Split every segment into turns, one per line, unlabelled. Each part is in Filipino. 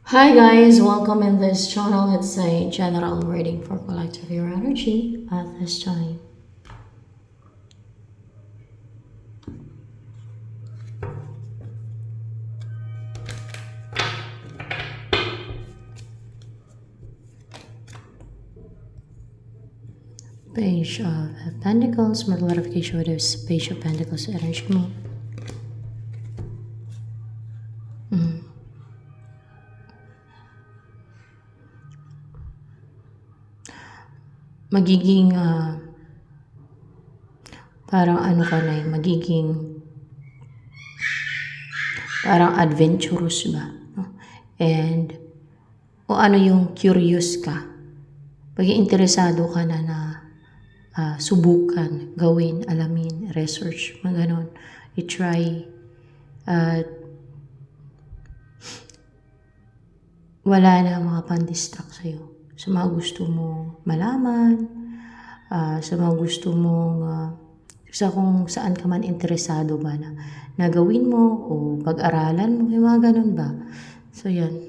Hi guys, welcome in this channel. It's a general reading for collective your energy at this time. Page of Pentacles, magklarification with this Page of Pentacles energy mo. Magiging parang ano ka na magiging parang adventurous ba? No? And o ano yung curious ka. Pag interesado ka na subukan, gawin, alamin, research, mga ganon. I-try at wala na makapang-distract sa'yo. Sa mga gusto mo malaman, sa mga gusto mong sa kung saan ka man interesado ba na gawin mo o pag-aralan mo, yung mga ganun ba. So, yan.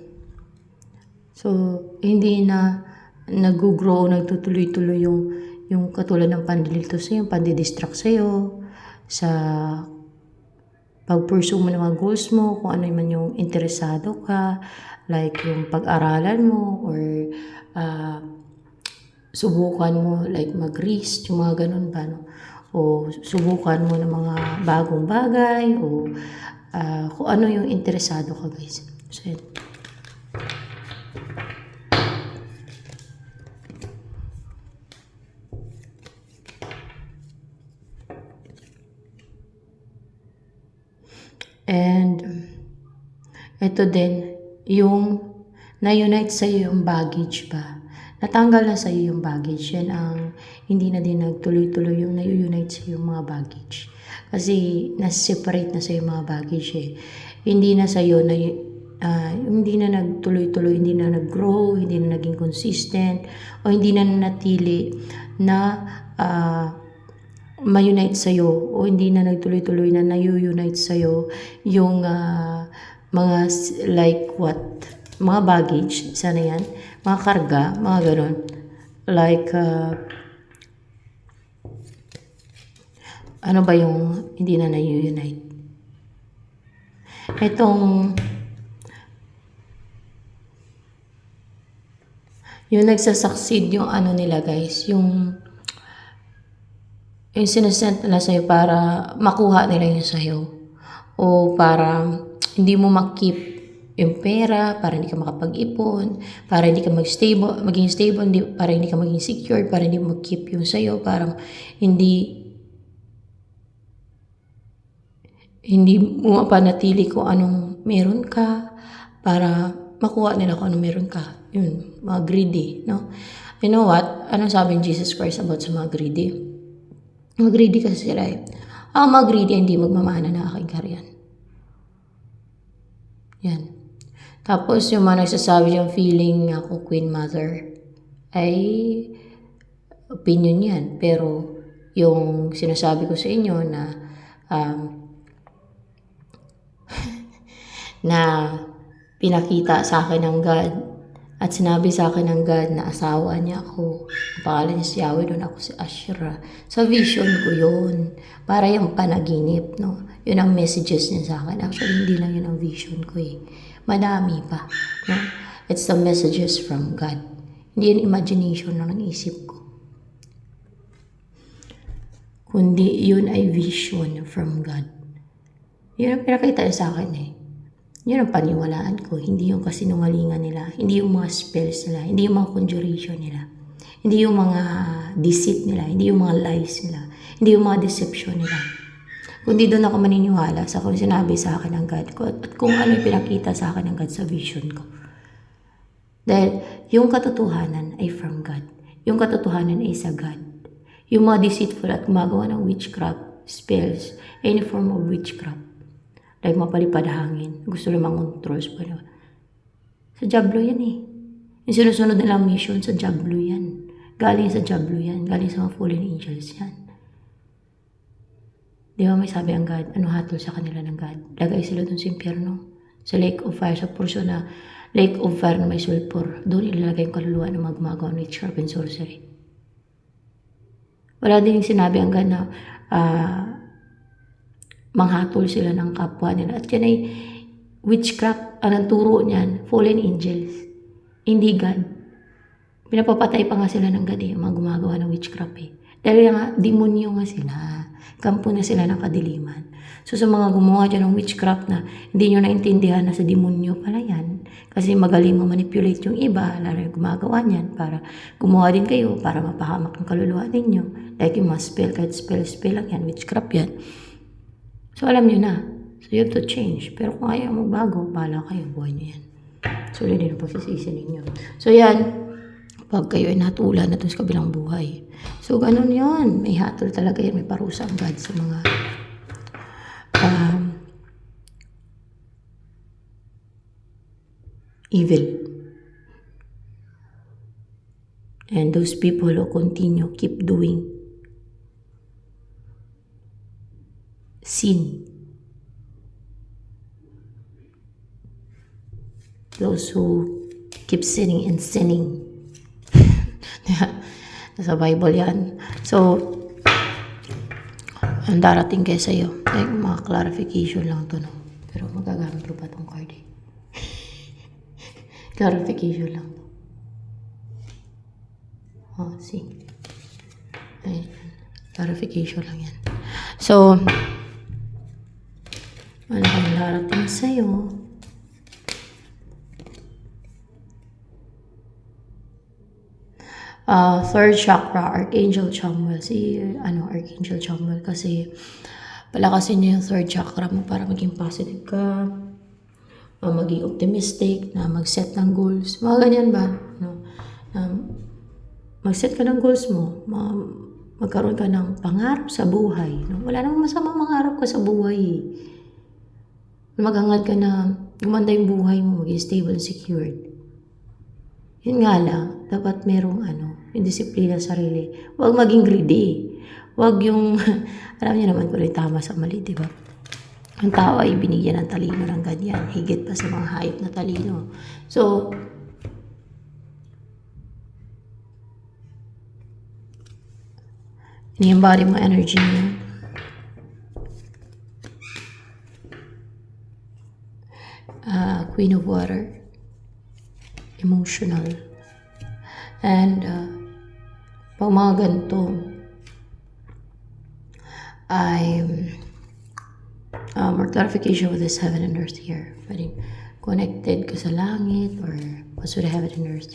So, hindi na nag-grow, nagtutuloy-tuloy yung katulad ng pandilito sa'yo, yung pandidistract sa'yo, sa pag-pursue mo ng mga goals mo, kung ano man yung interesado ka, like yung pag-aralan mo, or subukan mo, like mag-risk, yung mga ganun ba, no? O subukan mo ng mga bagong bagay, o kung ano yung interesado ka, guys. So, yun. And ito din, yung na-unite sa'yo yung baggage ba? Natanggal na sa'yo yung baggage. Yan ang hindi na din nagtuloy-tuloy yung na-unite sa'yo yung mga baggage. Kasi nas-separate na sa'yo yung mga baggage eh. Hindi na sa'yo na hindi na nagtuloy-tuloy, hindi na nag-grow, hindi na naging consistent, o hindi na natili na ma-unite sa'yo, o hindi na nagtuloy-tuloy na na-unite sa'yo yung mga like what? Mga baggage, sana yan, mga karga, mga ganon. Like, ano ba yung hindi na na-unite? Itong, yung nagsasucceed yung ano nila guys, yung sinasend nila sa'yo para makuha nila yung sa'yo. O para hindi mo makip yung pera, para hindi ka makapag-ipon, para hindi ka maging stable, para hindi ka maging secure, para hindi mo makip yung sa'yo, parang hindi mo mapanatili kung anong meron ka, para makuha nila kung anong meron ka. Yun, mga greedy, no? You know what? Anong sabi ni Jesus Christ about sa mga greedy? Mga greedy kasi sila eh. Ang mga greedy hindi magmamana ng aking kaharian. Yan. Tapos yung mga nagsasabi yung feeling ako Queen Mother ay opinion yan. Pero yung sinasabi ko sa inyo na na pinakita sa akin ng God at sinabi sa akin ng God na asawa niya ako. Ang pangalan niya si Yahweh, doon ako si Ashra. Sa vision ko yun. Para yung panaginip, no? Yun ang messages niya sa akin. Actually, hindi lang yun ang vision ko eh. Madami pa. No? It's the messages from God. Hindi yung imagination lang ng isip ko. Kundi yun ay vision from God. Yun ang pinakita niya sa akin eh. Yun ang paniwalaan ko. Hindi yung kasinungalingan nila. Hindi yung mga spells nila. Hindi yung mga conjuration nila. Hindi yung mga deceit nila. Hindi yung mga lies nila. Hindi yung mga deception nila. Kundi doon ako maniniwala sa kung sinabi sa akin ng God ko at kung ano yung pinakita sa akin ng God sa vision ko. Dahil yung katotohanan ay from God. Yung katotohanan ay sa God. Yung mga deceitful at gumagawa ng witchcraft, spells, any form of witchcraft, like mapalipad hangin, gusto lang mang-control sa Diablo yan eh. Yung sinusunod nilang mission sa Diablo yan. Galing sa Diablo yan. Galing sa mga fallen angels yan. Di ba may sabi ang God, ano hatol sa kanila ng God? Lagay sila dun sa impyerno, sa lake of fire, sa portion na lake of fire na may sulfur. Doon ilalagay yung kaluluwa ng mga gumagawa ng witchcraft and sorcery. Wala din yung sinabi hanggang na manghatol sila ng kapwa nila. At yan ay witchcraft, ang turo niyan, fallen angels. Hindi God. Pinapapatay pa nga sila ng God yung mga gumagawa ng witchcraft Dahil nga, demonyo nga sila. Kampo na sila ng kadiliman. So sa mga gumawa dyan ng witchcraft na hindi nyo naintindihan na sa demonyo pala yan. Kasi magaling manipulate yung iba, lalo yung gumagawa niyan para gumawa din kayo, para mapahamak ang kaluluwa ninyo. Like yung mga spell, kahit spell lang yan, witchcraft yan. So alam nyo na. So you have to change. Pero kung ayaw magbago, bahala kayo, buhay nyo yan. So hindi na pagsisisi ninyo. So yan, pag kayo ay natulan na sa kabilang buhay. So ganun yun. May hatol talaga yan. May parusa ang God sa mga evil. And those people who continue, keep doing sin. Those who keep sinning and sinning. Sa Bible yan. So, ang darating kayo sa'yo. Like, mga clarification lang to, no? Pero magagamit ko pa tong card Clarification lang to. Oh, see? Ayan. Clarification lang yan. So, ano kang darating sa'yo? Third chakra, Archangel Chamuel. Archangel Chamuel kasi palakasin niya yung third chakra mo para maging positive ka, maging optimistic, na mag-set ng goals. Mga ganyan ba? No? Mag-set ka ng goals mo, magkaroon ka ng pangarap sa buhay. No? Wala namang masama mangarap ka sa buhay. Maghangad ka na gumanda yung buhay mo, maging stable and secured. Yun nga lang, dapat merong yung disiplina sa sarili. Huwag maging greedy. Huwag yung, alam niyo naman kung tama sa mali, di ba? Ang tao ay binigyan ng talino ng ganyan, higit pa sa mga hayop na talino. So, ini-embody mo energy niyo. Queen of Water. Emotional. And pag mga ganito ay more clarification with this heaven and earth here. Pwede connected ka sa langit or what's with the heaven and earth.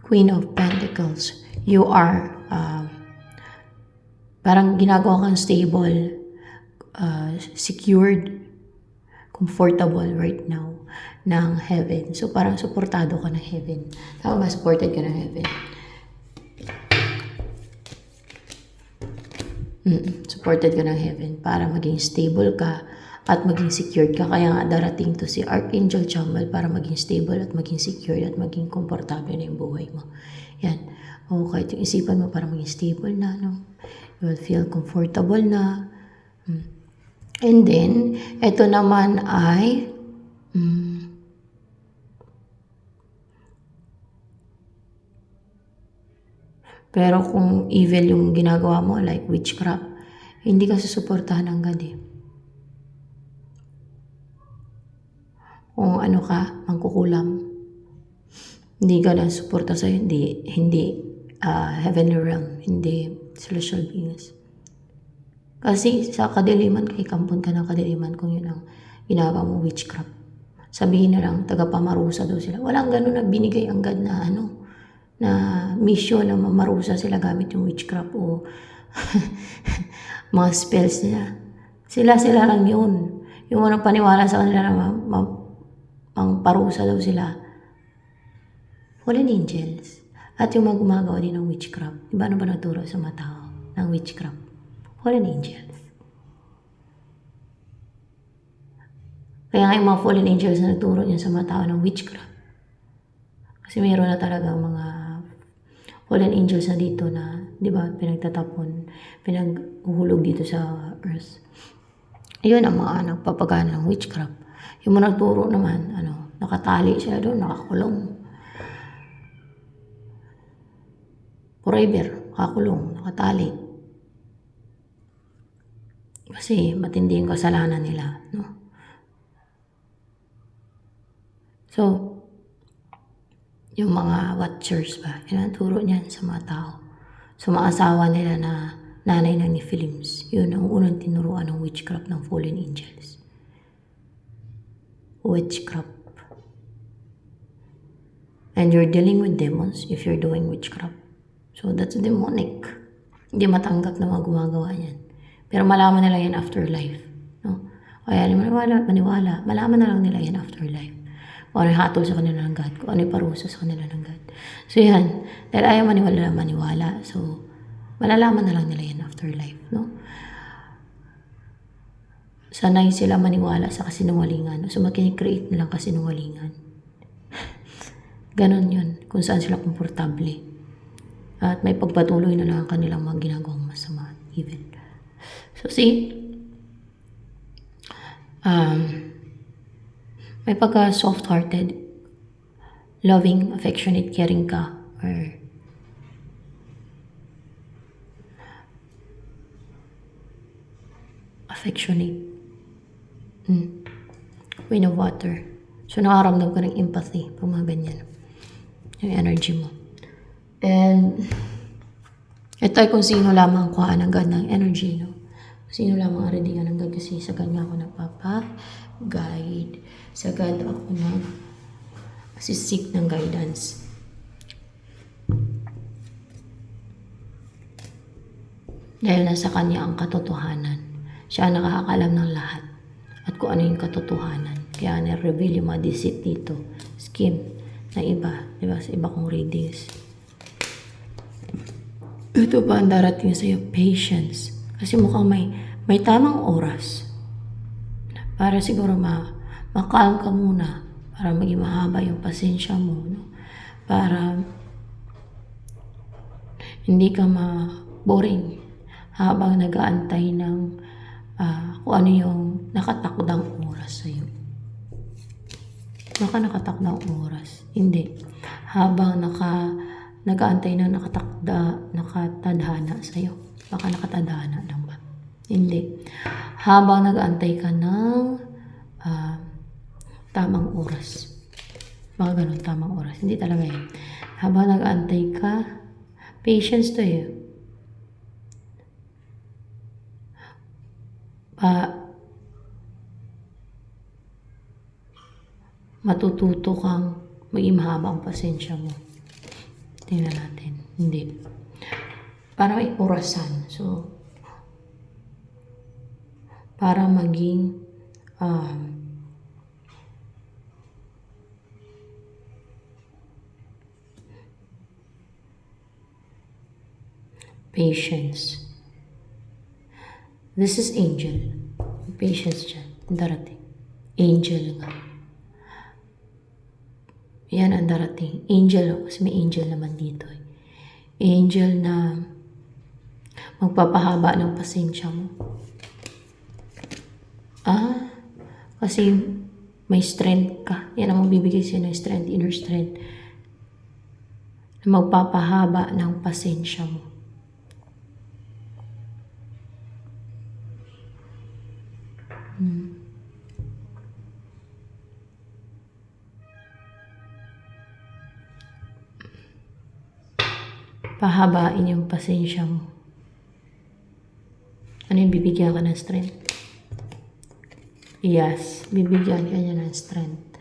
Queen of Pentacles. You are parang ginagawa kang stable, secured, comfortable right now ng heaven. So, parang supportado ka ng heaven. Tama ba? Supported ka ng heaven. Supported ka ng heaven para maging stable ka at maging secured ka. Kaya nga darating to si Archangel Chamuel para maging stable at maging secured at maging komportable na yung buhay mo. Yan. O kahit yung isipan mo para maging stable na, no? You will feel comfortable na. And then, ito naman ay pero kung evil yung ginagawa mo, like witchcraft, hindi ka susuportahan ng God Kung ano ka, mangkukulam, hindi ka na suporta sa'yo, hindi heavenly realm, hindi celestial beings. Kasi sa kadiliman, kay kampon ka ng kadiliman kung yun ang ginagawa mo witchcraft. Sabihin na lang, tagapamarusa daw sila. Walang ganun na binigay ang God na na mission na mamarusa sila gamit yung witchcraft o mga spells nila. Sila lang yun. Yung unang paniwala sa kanila na ang parusa daw sila. Fallen angels. At yung mga gumagawa din ng witchcraft. Diba ano ba naturo sa mga tao ng witchcraft? Fallen angels. Kaya nga yung mga fallen angels na nagturo niya sa mga tao ng witchcraft. Kasi mayroon na talaga mga fallen angels na dito na, di ba, pinagtatapon, pinaghuhulog dito sa earth. Yun ang mga nagpapagana ng witchcraft. Yung mga nagturo naman, nakatali sila doon, nakakulong. Forever, nakakulong, nakatali. Kasi matindi yung kasalanan nila, no? So, yung mga watchers ba, yun ang turo niyan sa mga tao. So, mga asawa nila na nanay ng Nephilims, yun ang unang tinuruan ng witchcraft ng fallen angels. Witchcraft. And you're dealing with demons if you're doing witchcraft. So, that's demonic. Hindi matanggap na mga gumagawa yan. Pero malaman nila yan afterlife. No? Kaya maniwala, malaman na lang nila yan afterlife. Kung ano yung hatol sa kanila ng God, kung ano yung parusa sa kanila ng God. So yan, dahil ayaw maniwala. So, malalaman na lang nila yan afterlife. No? Sanay sila maniwala sa kasinungalingan. So, makinig-create nilang kasinungalingan. Ganon yun, kung saan sila komportable. At may pagpatuloy na lang ang kanilang mga ginagawang masama, evil. So, see, may pagka soft-hearted, loving, affectionate, caring ka, or affectionate. Queen of water. So, nakaramdam ka ng empathy pag mga ganyan. Yung energy mo. And, ito ay kung sino lamang kuhaan ng God ng energy, no? Sino lamang ang readingan ng God kasi sa kanya ako nagpapa-guide. Sa God ako nag-seek ng guidance. Dahil nasa kanya ang katotohanan. Siya ang nakakaalam ng lahat. At kung ano yung katotohanan. Kaya na-reveal yung mga deceit dito. Scheme na iba. Diba? Sa iba kong readings. Ito pa ang darating sa'yo, patience. Kasi mukhang may tamang oras. Para siguro makalm ka muna. Para maging mahaba yung pasensya mo. No? Para hindi ka ma-boring habang nag-aantay ng kung ano yung nakatakdang oras sa'yo. Baka nakatakdang oras. Hindi. Habang nag-aantay ng nakatadhana sa'yo. Baka nakatadhana lang ba? Hindi. Habang nag-aantay ka ng tamang oras. Baka ganun, tamang oras. Hindi talaga yan. Habang nag-aantay ka, patience to eh. Matututo kang maging mahaba ang pasensya mo. Tingnan natin. Hindi. Para may orasan. So, para maging patience. This is angel. Patience dyan. Darating. Angel nga. Yan ang darating. Angel. Kasi may angel naman dito. Angel na magpapahaba ng pasensya mo. Kasi may strength ka. Yan ang magbibigay sa'yo ng strength, inner strength. Na magpapahaba ng pasensya mo. Pahabain yung pasensya mo. Ano yung bibigyan ka ng strength? Yes, bibigyan ka niya ng strength.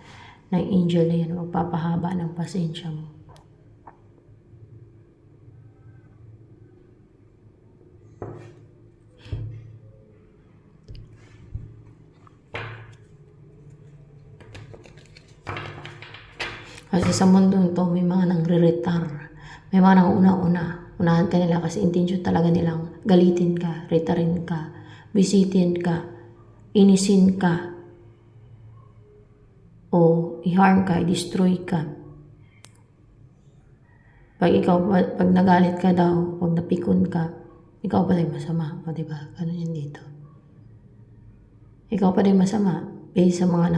Ng angel na yan, magpapahaba ng pasensya mo. Kasi sa mundo ito, may mga nangre-retar. May mga nanguna-una. Unahan ka nila kasi intention talaga nilang galitin ka, retarin ka, bisitin ka, inisin ka, o i-harm ka, i-destroy ka. Pag nagalit ka daw, pag napikon ka, ikaw pa rin masama. O diba? Ganun yun dito. Ikaw pa din masama based sa mga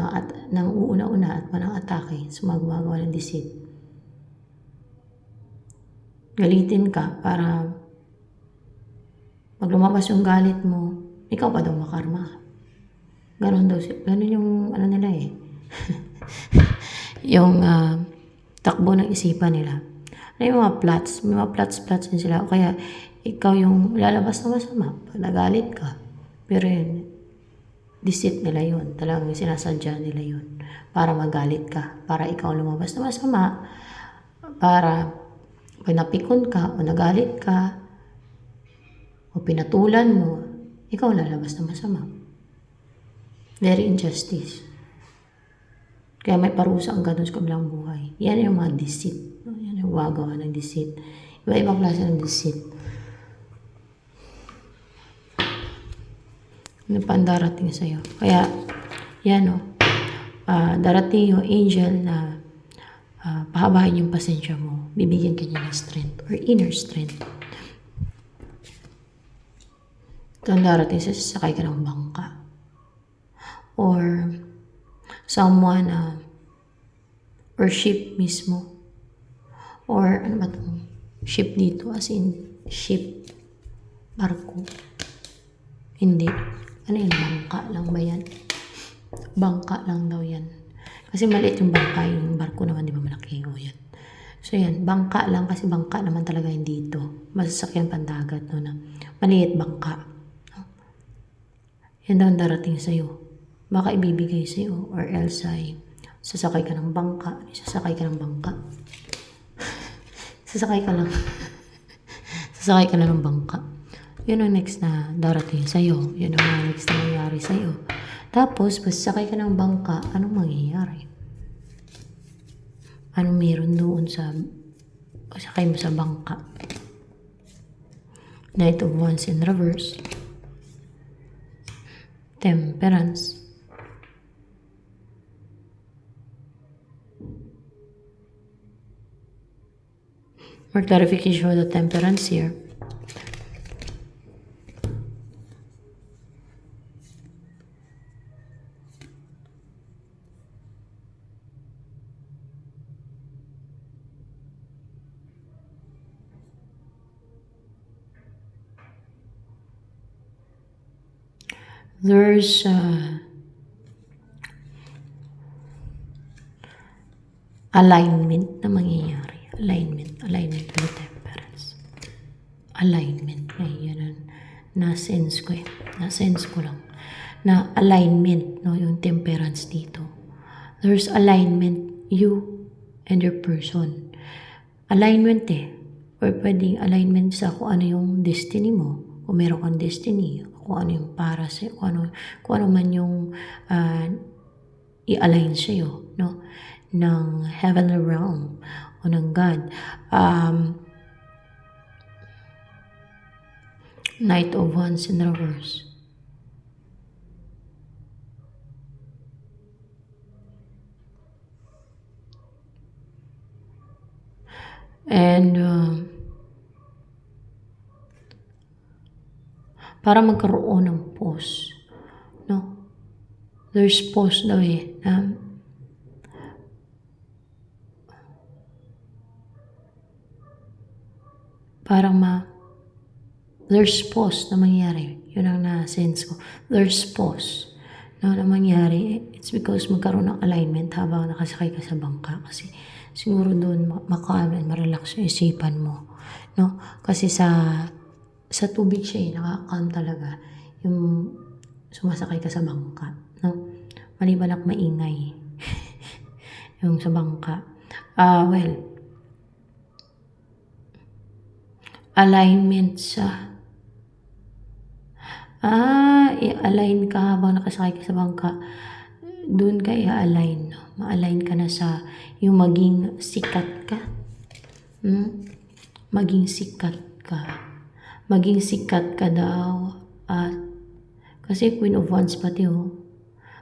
nang uuna-una at manang atake sa mga gumagawa ng deceit. Galitin ka para pag lumabas yung galit mo, ikaw pa daw makarma. Ganon yung ano nila eh. yung takbo ng isipan nila. Yung mga plots, may mga plots din sila. Kaya ikaw yung lalabas na masama pag nagalit ka. Pero yun, deceit nila yun. Talagang sinasadya nila yun. Para magalit ka. Para ikaw lumabas na masama. Para pag napikon ka o nagalit ka o pinatulan mo, ikaw lalabas na masama. Very injustice. Kaya may parusa ang ganun sa kabilang buhay. Yan yung mga deceit. Yan yung wagawa ng deceit. Iba-ibang klase ng deceit. Ano pa ang darating sa'yo? Kaya, yan o. Darating yung angel na pahabahin yung pasensya mo. Bibigyan ka niya ng strength or inner strength. Ito ang darating sa sasakay ka ng bangka. Or someone or ship mismo. Or ano ba ito? Ship dito as in ship. Barko. Hindi. Ano yun? Bangka lang ba yan? Bangka lang daw yan. Kasi maliit yung bangka. Yung barko naman di ba malaki o yan. So yan. Bangka lang kasi bangka naman talaga yung dito. Masasakyan pandagat. No, na maliit bangka. Yan daw ang darating sa'yo. Baka ibibigay sa'yo or else ay sasakay ka ng bangka. Sasakay ka ng bangka. Sasakay ka lang. Sasakay ka lang ng bangka. Yun ang next na darating sa'yo. Yun ang next na mangyayari sa'yo. Tapos, pag sasakay ka ng bangka, anong mangyayari? Anong meron doon sa sakay mo sa bangka? Knight of Wands in reverse. Temperance. More clarification of the temperance here. There's alignment na mangyayari. Alignment with the temperance. Alignment. Ay, yan na-sense ko eh. Na-sense ko lang. Na alignment, no, yung temperance dito. There's alignment, you and your person. Alignment eh. Or pwedeng alignment sa kung ano yung destiny mo. Kung meron kang destiny, kung ano yung para sa kung ano man yung i-align sa'yo, no? Ng heavenly realm o ng God. Knight of Wands in reverse. And para magkaroon ng pause, no? There's pause daw eh. Parang there's pause na mangyari. Yun ang na-sense ko. There's pause na mangyari. It's because magkaroon ng alignment habang nakasakay ka sa bangka. Kasi siguro doon marelax yung isipan mo. No? Kasi sa tubig siya nakaka-calm talaga. Yung sumasakay ka sa bangka. No? Maliban at maingay. Yung sa bangka. Alignment sa i-align ka habang nakasakay ka sa bangka. Doon ka i-align. No? Ma-align ka na sa yung maging sikat ka. Maging sikat ka. Maging sikat ka daw. Kasi Queen of Wands pati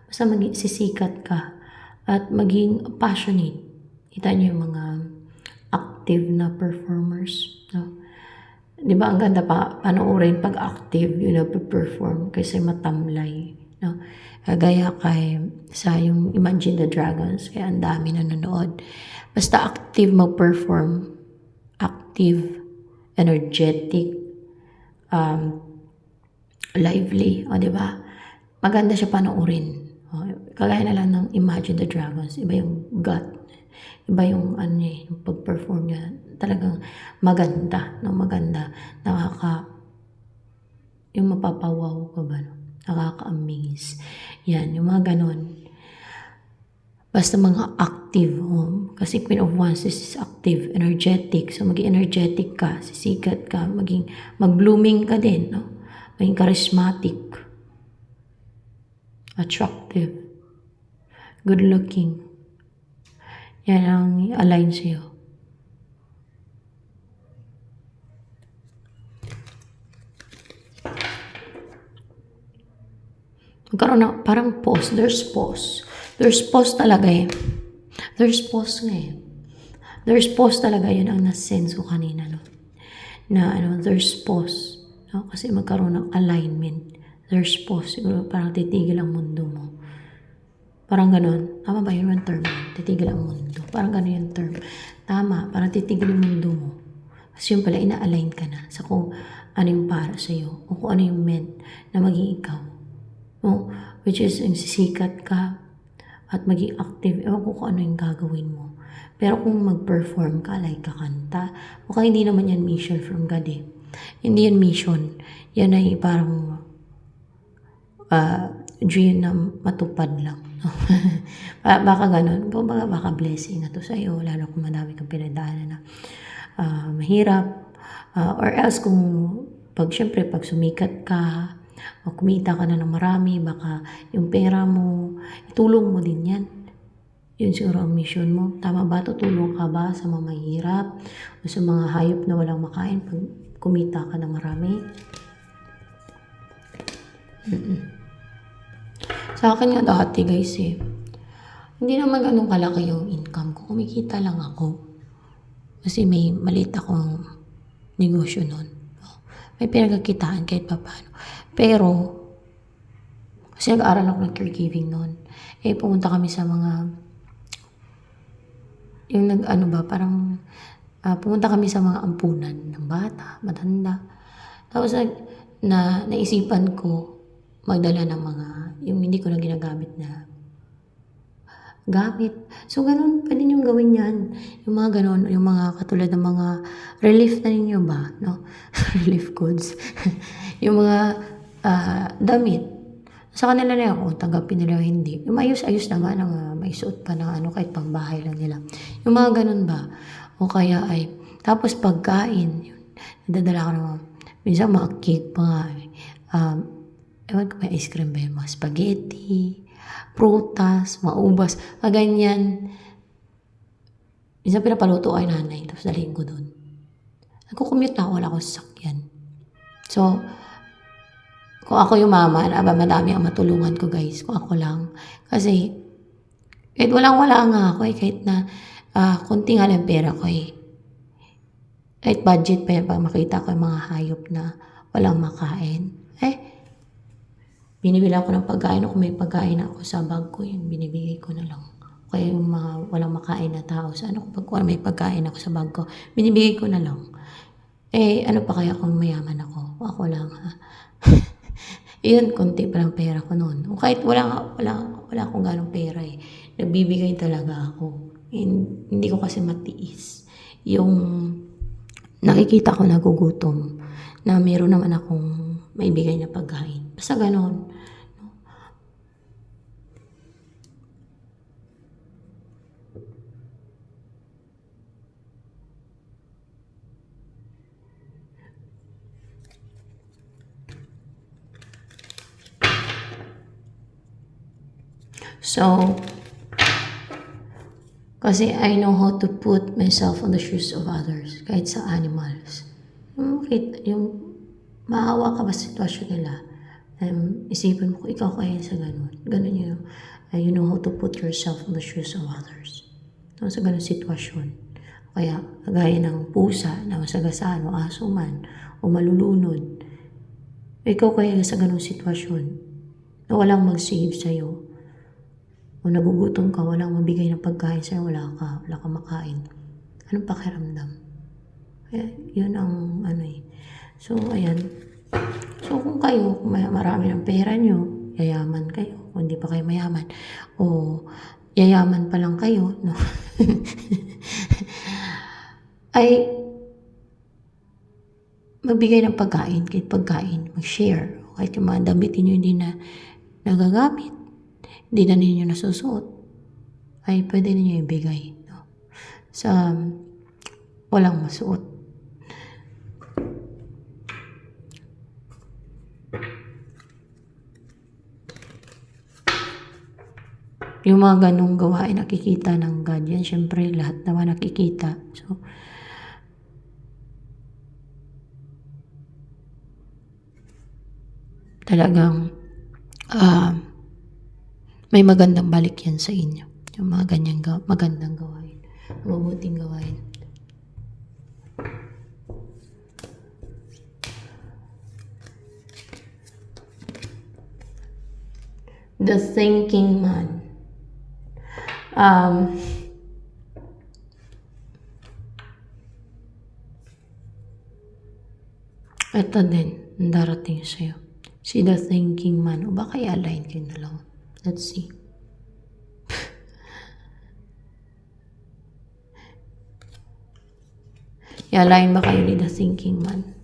basta maging sisikat ka. At maging passionate. Kita niyo yung mga active na performers. No? Di ba ang ganda pa panoorin pag active yun na perform kasi matamlay No? Gaya kay sa yung Imagine the Dragons, kaya ang dami nanonood. Basta active mag-perform, active, energetic, lively, o di ba? Maganda siya panoorin. O, kagaya na lang ng Imagine the Dragons, iba yung gut, iba yung ano niya, yung pag-perform niya, talagang maganda, no? Maganda, yung mapapawaw ka ba, no? Nakaka-amaze. Yan, yung mga ganon. Basta mga active. Kasi Queen of Wands is active, energetic. So, maging energetic ka, sisikat ka, mag-blooming ka din, no? Maging charismatic, attractive, good-looking. Yan ang align sa'yo. Magkaroon na parang pause. There's pause. There's pause talaga eh. There's pause nga eh. There's pause talaga, yun ang nasense ko kanina, no? Na there's pause. No? Kasi magkaroon ng alignment. There's pause. Siguro parang titigil ang mundo mo. Parang ganon. Tama ba yun yung term? Titigil ang mundo. Parang ganon yung term. Tama. Parang titigil yung mundo mo. Kasi yun pala, ina-align ka na sa kung ano yung para sa'yo. O kung ano yung meant na maging ikaw. No? Which is, yung sisikat ka at maging active. Ewan ko kung ano yung gagawin mo. Pero kung mag-perform ka, like kakanta, o kaya hindi naman yan mission from God eh. Hindi yan mission. Yan ay parang dream na matupad lang. Baka ganun. Baka blessing na to sa'yo, lalo kung madami kang pinagdaanan na mahirap. Or else kung syempre pag sumikat ka, o kumita ka na ng marami, baka yung pera mo, itulong mo din yan. Yun siguro ang mission mo. Tama ba? Tutulong ka ba sa mga mahirap o sa mga hayop na walang makain pag kumita ka ng marami? Sa akin nga dati guys eh, hindi naman ganun kalaki yung income ko. Kumikita lang ako. Kasi may maliit akong negosyo nun. May pinagkakitaan kahit pa paano. Pero, kasi nag-aaral ako ng caregiving nun. Eh, pumunta kami sa mga, yung pumunta kami sa mga ampunan ng bata, matanda. Tapos, naisipan ko magdala ng mga, yung hindi ko na ginagamit na gamit. So, ganun, pwede nyo gawin yan. Yung mga ganun, yung mga katulad ng mga relief na ninyo ba, no? Relief goods. Yung mga damit. Sa kanila na yan, kung tanggapin nila hindi. Yung ayos-ayos naman, may suot pa ng kahit pambahay lang nila. Yung mga ganun ba? O kaya ay, tapos pagkain, yun, nadadala ko naman. Minsan mga cake pa nga. Ewan ko, may ice cream ba yun? Mga spaghetti, prutas, maubas, ganyan. Minsan pinapaluto ay nanay, tapos dalhin ko doon. Nagko-commute na ako, wala akong sasakyan. So, kung ako yung mama, madami ang matulungan ko guys, kung ako lang. Kasi, kahit walang-wala nga ako kahit na kunti nga lang pera ko eh. Kahit budget pa yan, pag makita ko yung mga hayop na walang makain. Binibili ako ng pagkain, kung may pagkain ako sa bag ko, yun, binibigay ko na lang. Kaya yung mga walang makain na tao, pag may pagkain ako sa bag ko, binibigay ko na lang. Ano pa kaya kung mayaman ako? Ako lang ha. Yun, konti pa lang pera ko noon. O kahit wala akong ganong pera eh. Nagbibigay talaga ako. Hindi ko kasi matiis. Yung nakikita ko nagugutom na meron naman akong maibigay na pagkain. Basta ganon. So, kasi I know how to put myself on the shoes of others, kahit sa animals. Yung maawa ka ba sa sitwasyon nila, isipin mo kung ikaw kaya sa ganun. Ganun yung, you know how to put yourself on the shoes of others. Sa ganun sitwasyon. Kaya, kagaya ng pusa na masagasaan o aso man, o malulunod, ikaw kaya sa ganung sitwasyon. na walang mag-save sa'yo. O nagugutom ka, walang mabigay ng pagkain sa'yo, wala ka makain. Anong pakiramdam? Kaya, yun ang So, ayan. So, kung kayo, marami ng pera nyo, yayaman kayo, kung hindi pa kayo mayaman, o yayaman pa lang kayo, no? ay magbigay ng pagkain, kahit pagkain, mag-share, kahit yung mga damit niyo hindi na nagagamit, hindi na ninyo nasusuot, ay pwede ninyo ibigay, no? Sa walang masuot. Yung mga ganong gawain nakikita ng God, yan syempre lahat naman nakikita. So, talagang may magandang balik yan sa inyo. Yung mga ganyang magandang gawain, mabuting gawain. The thinking man. Ito din, darating sa'yo. Si the thinking man. O baka i-align kayo na lang. Let's see. I-align ba kayo ni the thinking man?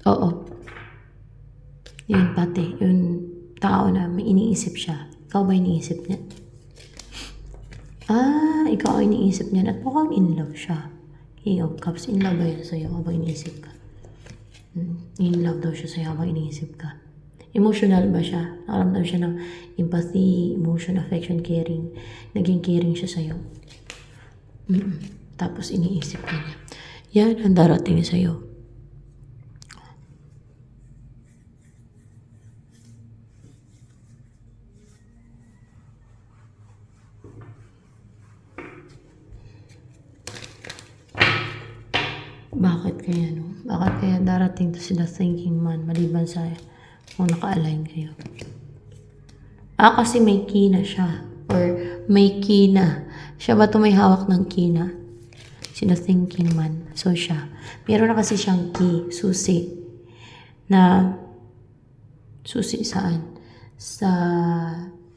Oo. Yun pati. Yung tao na may iniisip siya. Ikaw ba iniisip niya? Ikaw ang iniisip niya. At mukhang in love siya. King of Cups. In love ba yan sa'yo habang iniisip ka? In love daw siya sa'yo habang iniisip ka. Emotional ba siya? Nakaramdam siya ng empathy, emotion, affection, caring. Naging caring siya sa'yo. Tapos iniisip ka niya. Yan ang darating sa'yo. Bakit kaya, no? Bakit kaya darating to sila thinking man maliban sa kung naka-align kayo? Kasi may kina siya. Or may kina. Siya ba to may hawak ng kina? Sila thinking man. So siya. Meron na kasi siyang key, susi. Na susi saan? Sa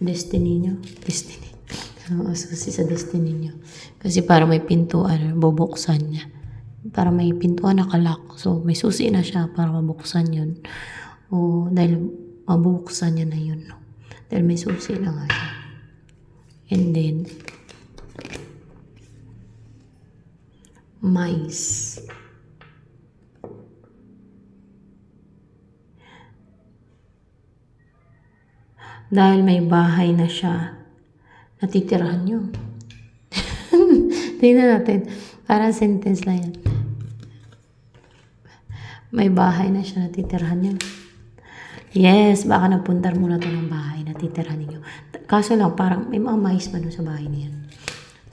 destiny nyo. Destiny. Susi sa destiny nyo. Kasi para may pintuan, bubuksan niya. Para may pintuan nakalock. So, may susi na siya para mabuksan yun. O, dahil mabuksan niya na yun. No? Dahil may susi na nga siya. And then, mice. Dahil may bahay na siya, natitirahan nyo. Tingnan natin. Parang sentence lang yan. May bahay na siya, natitirahan niyo. Yes, baka napuntar muna to ng bahay, natitirahan niyo. Kaso lang, parang may mga mice pa doon sa bahay niya.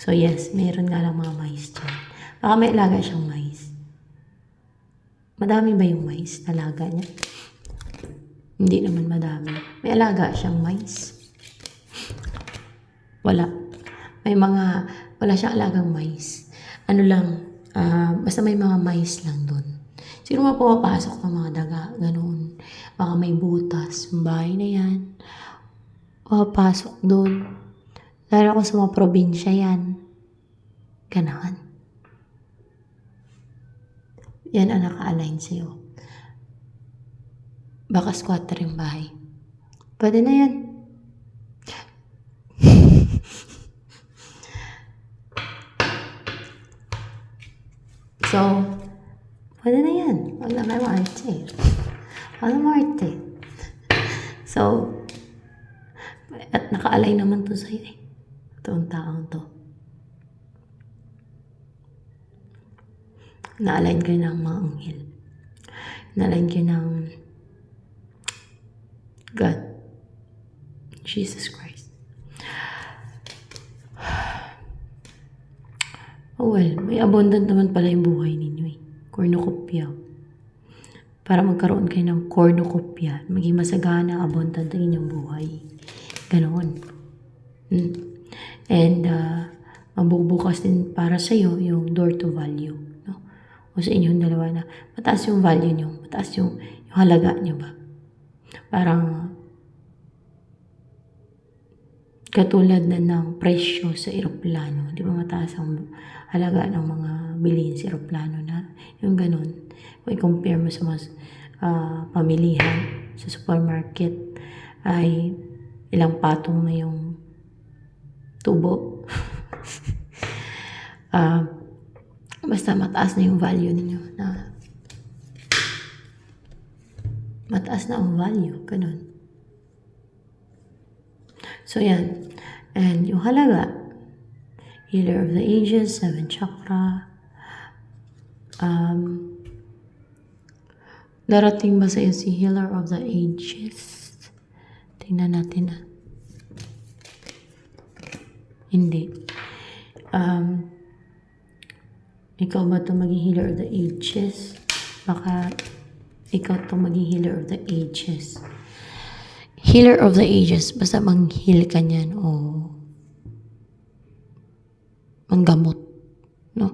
So yes, meron nga lang mga mice dyan. Baka may alaga siyang mice. Madami ba yung mice na alaga niya? Hindi naman madami. May alaga siyang mice. Wala. Wala siyang alagang mice. Basta may mga mice lang doon. Sino mga pumapasok ng mga daga, ganoon. Baka may butas, bahay na yan. Pumapasok doon. Lalo kung sa mga probinsya yan. Ganoon. Yan ang naka-align sa'yo. Baka squatter yung bahay. Pwede na yan. So, pwede na yan. Wag na kayo maarte. Wag na maarte. So, at naka-align naman to sa'yo eh. Itong taong to. Na-align kayo ng mga anghel. Na-align kayo ng God. Jesus Christ. Oh well, may abundant naman pala yung buhay ninyo eh. Cornucopia. para magkaroon kayo ng cornucopia, maging masagana, abundant ang inyong buhay. Ganon. And mabubukas din para sa iyo yung door to value, no? O sa inyong dalawa na mataas yung value nyo, mataas yung halaga nyo ba. Parang katulad na ng presyo sa eroplano, di ba mataas ang halaga ng mga bilihin sa eroplano na yung ganun. Kung i-compare mo sa mas pamilihan sa supermarket ay ilang patong na yung tubo. Basta mataas na yung value ninyo, na mataas na ang value, ganun. So yan, and yung halaga, Healer of the Ages, 7 chakra. Darating ba sa'yo si Healer of the Ages? Tingnan natin na. Hindi. Ikaw ba ito maging Healer of the Ages? Baka ikaw ito maging Healer of the Ages. Healer of the Ages, basta mang-heal ka niyan o manggamot, no?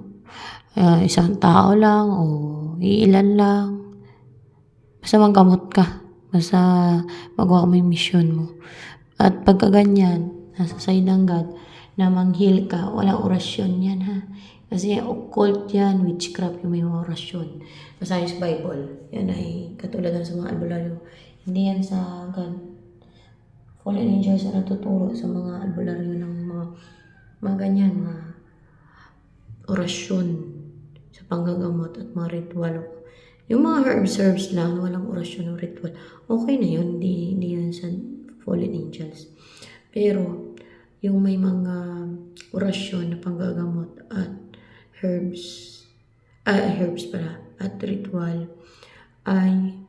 Isang tao lang o iilan lang. Basta manggamot ka. Basta magawa mo yung mission mo. At pagka ganyan, nasa side ng God, na mang-heal ka, walang orasyon yan, ha? Kasi occult yan, witchcraft yung may mga orasyon. Basta yung Bible, yan ay katulad sa mga albularyo. Hindi yan sa God. Fallen angels na natuturo sa mga albularyo ng mga ganyan, mga orasyon sa panggagamot at mga ritual. Yung mga herbs lang, walang orasyon o ritual, okay na yun, hindi yun sa fallen angels. Pero, yung may mga orasyon na panggagamot at herbs pala, at ritual, ay,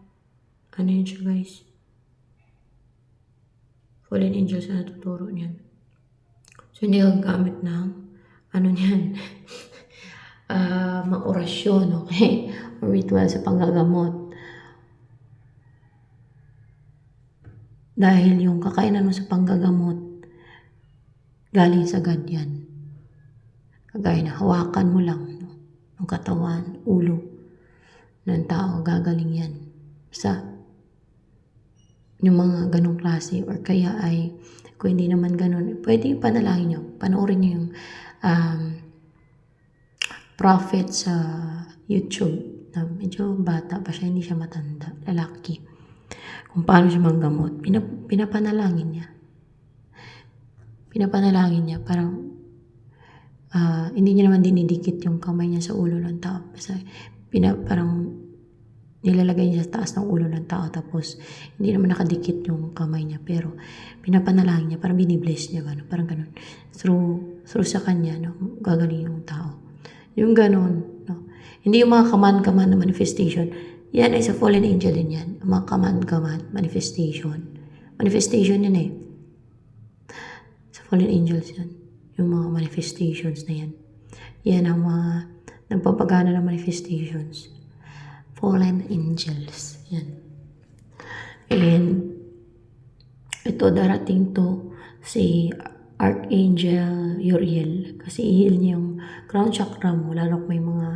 ano yun siya guys? Fallen angels na natuturo niyan. So, hindi gagamit ng, ano niyan, mga orasyon, okay? O ritual sa panggagamot. Dahil yung kakainan mo sa panggagamot, galing sa God yan. Kagaya na hawakan mo lang, no? Ang katawan, ulo ng tao, gagaling yan. Basta, yung mga ganong klase, or kaya ay, kung hindi naman ganon, pwede yung panalangin nyo. Panoorin nyo yung prophet sa YouTube, na medyo bata pa siya, hindi siya matanda, lalaki. Kung paano siya manggamot, pinapanalangin niya. Pinapanalangin niya, parang, hindi niya naman dinidikit yung kamay niya sa ulo ng tao. Basta, parang, nilalagay niya sa taas ng ulo ng tao, tapos hindi naman nakadikit yung kamay niya, pero pinapanalangin niya, parang binibless niya, gano'n, parang gano'n. Through sa kanya, no, gagaling yung tao. Yung gano'n, no. Hindi yung mga kaman-kaman na manifestation, yan ay sa fallen angel din yan. Yung mga kaman-kaman manifestation. Manifestation yan eh. Sa fallen angels yan. Yung mga manifestations na yan. Yan ang mga nagpapagana ng manifestations. Fallen angels. Yan. And ito darating to si Archangel Uriel. Kasi i-heal niya yung crown chakra mo. Lalo kung may mga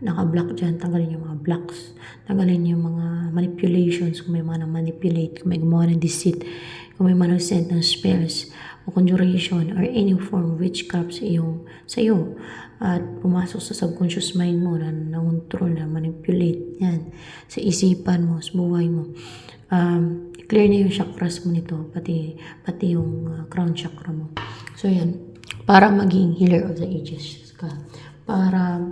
naka-block dyan, tanggalin yung mga blocks. Tanggalin yung mga manipulations. Kung may mga manipulate, kung may gumawa ng deceit, kung may mga send ng spells o conjuration or any form of witchcraft sa iyo. At pumasok sa subconscious mind mo na control, na manipulate yan sa isipan mo, sa buhay mo. Clear na yung chakras mo nito, pati yung crown chakra mo. So yan, para maging healer of the ages ka, para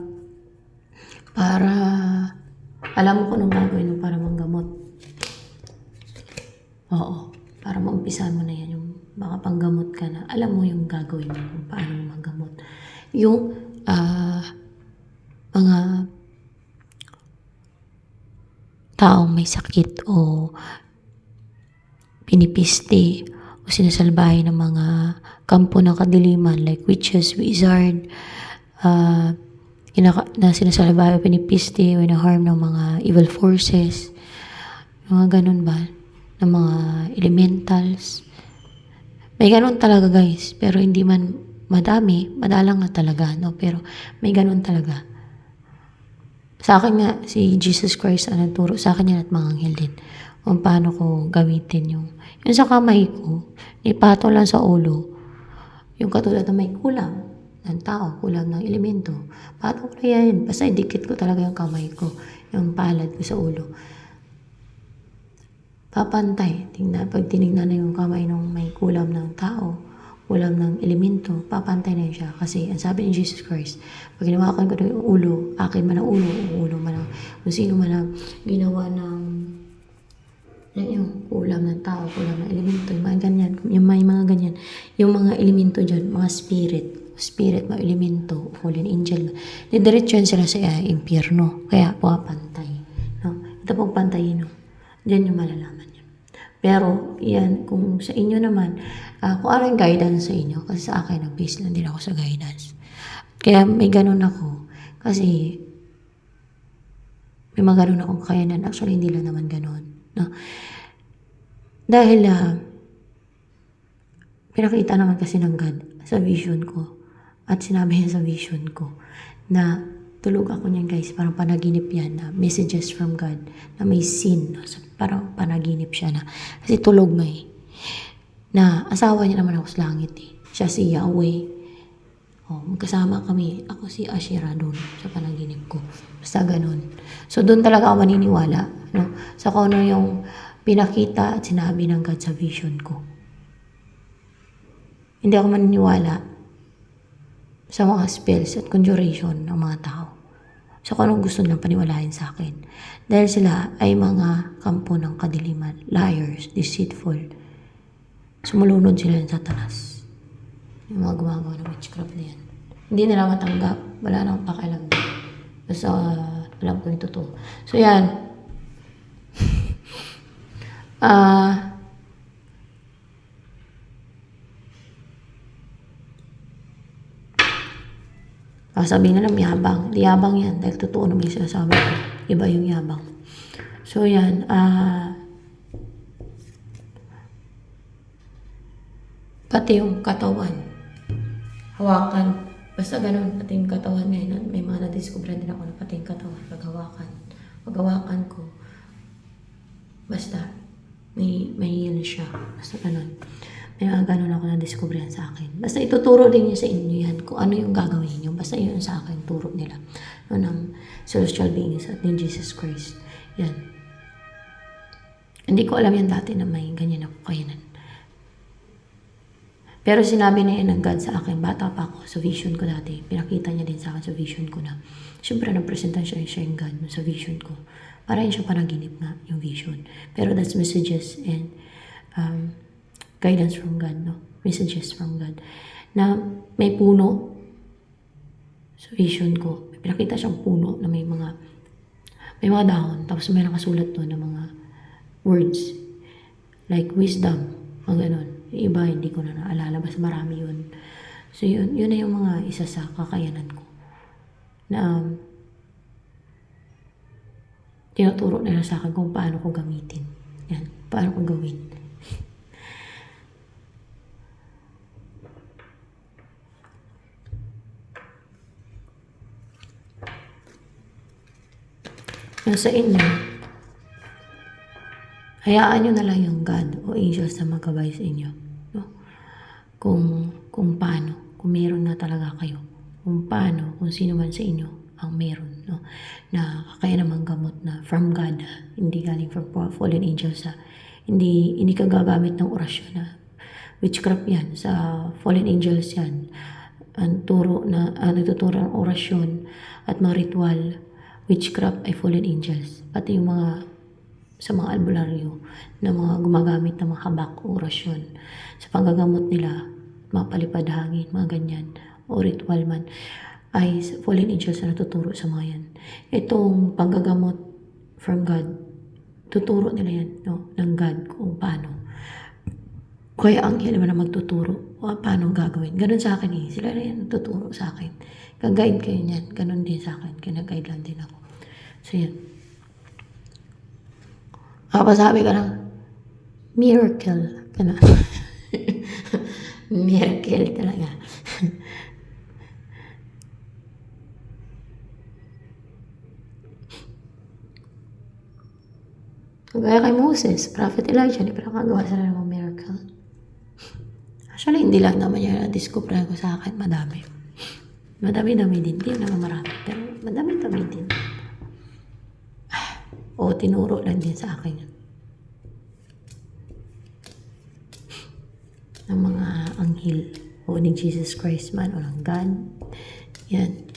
alam mo kung anong gagawin mo para manggamot. Oo, para maumpisahan mo na yan, yung baka panggamot ka na, alam mo yung gagawin mo kung paano mo manggamot. Yung mga taong may sakit o pinipiste o sinasalbahay ng mga kampo ng kadiliman like witches, wizard, na sinasalbahay o pinipiste o ina-harm ng mga evil forces, Mga ganun ba? Ng mga elementals. May ganun talaga guys, pero hindi man madami, madalang na talaga, no? Pero may ganun talaga. Sa akin nga, si Jesus Christ ang nagturo sa akin yan at mga anghel din. Kung paano ko gamitin yung sa kamay ko, ipato lang sa ulo. Yung katulad na may kulang ng tao, kulang ng elemento. Pato ko na yan. Basta idikit ko talaga yung kamay ko, yung palad ko sa ulo. Papantay. Pag tinignan na yung kamay ng may kulam ng tao, kulam ng elemento, papantay na yun siya. Kasi ang sabi ni Jesus Christ, pag ginawakan ko yung ulo, akin man ang ulo man ang, kung sino man ang ginawa ng yung kulam ng tao, kulam ng elemento, yung mga ganyan, yung may mga ganyan, yung mga elemento dyan, mga spirit, mga elemento, fallen angel, didiretso yan sila sa impyerno, kaya pumapantay. No? Ito pong pantayin, no? Diyan yung malalaman yun. Pero, yan, kung sa inyo naman, kung ano yung guidance sa inyo, kasi sa akin, nag-base lang din ako sa guidance. Kaya may ganun ako, kasi may mga ganun akong kakayanan. Actually, hindi lang naman ganun. No? Dahil, pinakita naman kasi ng God sa vision ko, at sinabi niya sa vision ko, na tulog ako niyan guys, parang panaginip yan na messages from God na may scene, no? So, parang panaginip siya na, kasi tulog may, na asawa niya naman ako sa langit eh. Siya si Yahweh. Magkasama kami, ako si Ashera doon sa panaginip ko. Basta ganun. So doon talaga ako maniniwala, no? Sa kung ano yung pinakita at sinabi ng God sa vision ko. Hindi ako maniniwala sa mga spells at conjuration ng mga tao. So kung anong gusto nilang paniwalain sa akin. Dahil sila ay mga kampo ng kadiliman, liars, deceitful. Sumulunod sila ng Satanas. Yung mga gumagawa ng witchcraft na yan. Hindi nila matanggap. Wala nang pakialam. Basta alam ko yung totoo. So yan. Sabihin na lang yabang. Di yabang yan. Dahil totoo naman yung sinasabi ko. Iba yung yabang. So yan. Pati yung katawan. Hawakan. Basta ganun. Pati yung katawan ngayon. May mga na-discover din ako na pati yung katawan. Pag hawakan ko. Basta. May heal siya. Basta ganun. May mga ganun ako na-discover yan sa akin. Basta ituturo din niya sa inyo yan kung ano yung gagawin niyo. Basta yun sa akin, turo nila. No, ng celestial beings at ni Jesus Christ. Yan. Hindi ko alam yan dati na may ganyan ako kayanan. Pero sinabi na yan ng God sa akin, bata pa ako, sa vision ko dati. Pinakita niya din sa akin sa vision ko na, syempre nagpresentan siya yung God sa vision ko. Para yun siya panaginip nga, yung vision. Pero that's messages and guidance from God, no? Messages from God. Na may puno sa vision ko. May pinakita siyang puno na may mga dahon. Tapos may nakasulat doon na mga words. Like wisdom. Mga ganun. Yung iba, hindi ko na naalala. Basta marami yun. So yun na yung mga isa sa kakayanan ko. Na tinuturo nila sa akin kung paano ko gamitin. Yan. Paano ko gawin. Sa inyo, hayaan nyo na lang yung God o angels na magabay sa inyo. No? Kung paano, kung meron na talaga kayo. Kung paano, kung sino man sa inyo ang meron. No? Na kaya namang gamot na from God. Hindi galing from fallen angels. Hindi ka gagamit ng orasyon. Witchcraft yan. Sa fallen angels yan. Ang turo na, nagtuturo ng orasyon at mga ritual. Witchcraft ay fallen angels. Pati yung sa mga albularyo na mga gumagamit ng mga habak o orasyon sa panggagamot nila, mga palipad hangin, mga ganyan, o ritual man, ay fallen angels na natuturo sa mga yan. Itong panggagamot from God, tuturo nila yan, no? Ng God kung paano. Kaya ang naman na magtuturo paano gagawin. Ganun sa akin eh. Sila na yan tuturo sa akin. Kag-guide kayo niyan. Ganun din sa akin. Kaya nag-guide lang din ako. So yan. Sabi ka lang, miracle. Ano? Miracle talaga. Kaya kay Moses, Prophet Elijah, di pa nakagawa sila ng mga miracle. Actually, hindi lang naman yan na-discover ko sa akin. Madami. Madami-dami din. Hindi naman marami. Pero madami-dami din. O, tinuro lang din sa akin. Ng mga anghel. O ni Jesus Christ man. O ng God. Yan.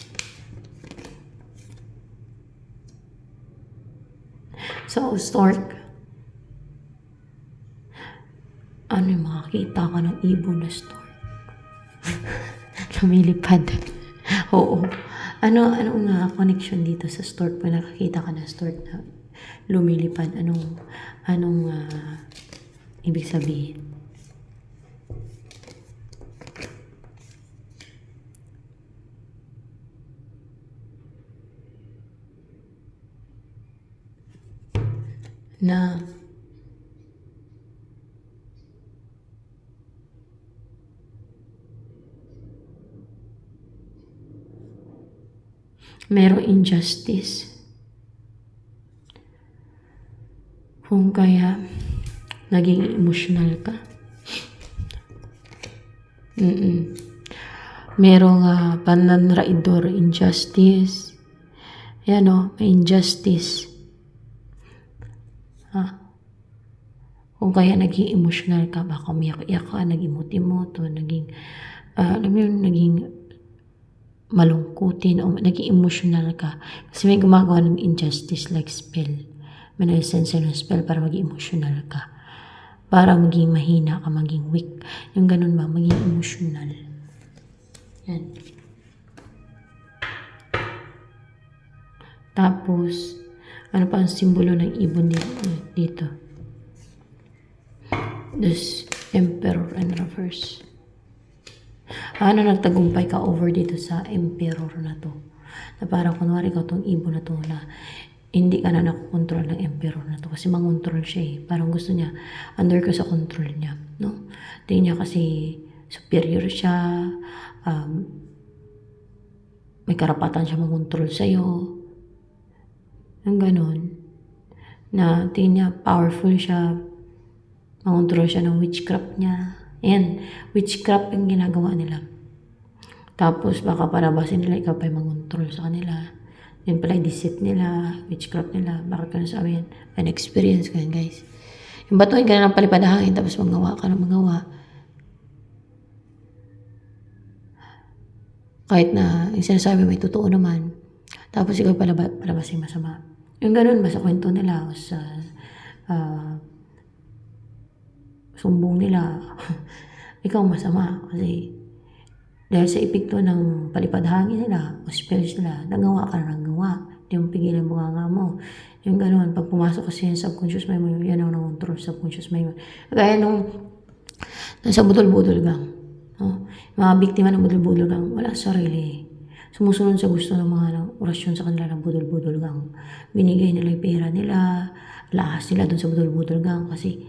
So, stork. Ano yung makakita ka ng ibon na stork? Lumilipad. Oo. Ano nga connection dito sa stork? Pag nakakita ka ng stork na lumilipad, anong ibig sabihin? Na merong injustice. Kung kaya naging emotional ka. Merong pananraidor, injustice. Yan o, may injustice. Kung kaya naging emotional ka, baka umiyak-iyak ka, naging muti-moto, naging, alam mo yun, naging malungkutin o naging emotional ka. Kasi may gumagawa ng injustice like spell. May nag-sense ng spell para maging emotional ka. Para maging mahina ka, maging weak. Yung ganun ba, maging emotional. Yan. Tapos, ano pa ang simbolo ng ibon dito? This Emperor and Reverse. Nagtagumpay ka over dito sa Emperor na to. Na parang kunwari ikaw tong ibon na to na hindi ka na nakokontrol ng Emperor na to. Kasi mangontrol siya eh. Parang gusto niya, under ka sa control niya. No? Tingin niya kasi superior siya, may karapatan siya mangontrol sa'yo. Yung ganun. Na tingin niya, powerful siya, mangontrol siya ng witchcraft niya. Ayan, witchcraft yung ginagawa nila. Tapos baka parabasin nila, ikaw pa yung mangontrol sa kanila. Yun pala yung deceit nila, witchcraft nila. Bakit ka nasabi yan? An experience ko yan, guys. Yung batuin ka na ng palipad hangin, tapos magawa ka na magawa. Kahit na yung sinasabi may totoo naman. Tapos ikaw palabas yung masama. Yung ganun ba sa kwento nila o sa sumbong nila, ikaw masama kasi dahil sa epekto ng palipad hangin nila o spells nila, nagawa ka na ng gawa. Hindi mo pigilan bunganga mo. Yung gano'n, pag pumasok kasi yung subconscious mind mo, yan ang nangontrol subconscious mind mo. Kaya nung nasa budol-budol gang, no? Mga biktima ng budol-budol gang, wala sa sarili. Sumusunod sa gusto ng mga orasyon sa kanila ng budol-budol gang. Binigay nila yung pera nila, lakas nila dun sa budol-budol gang kasi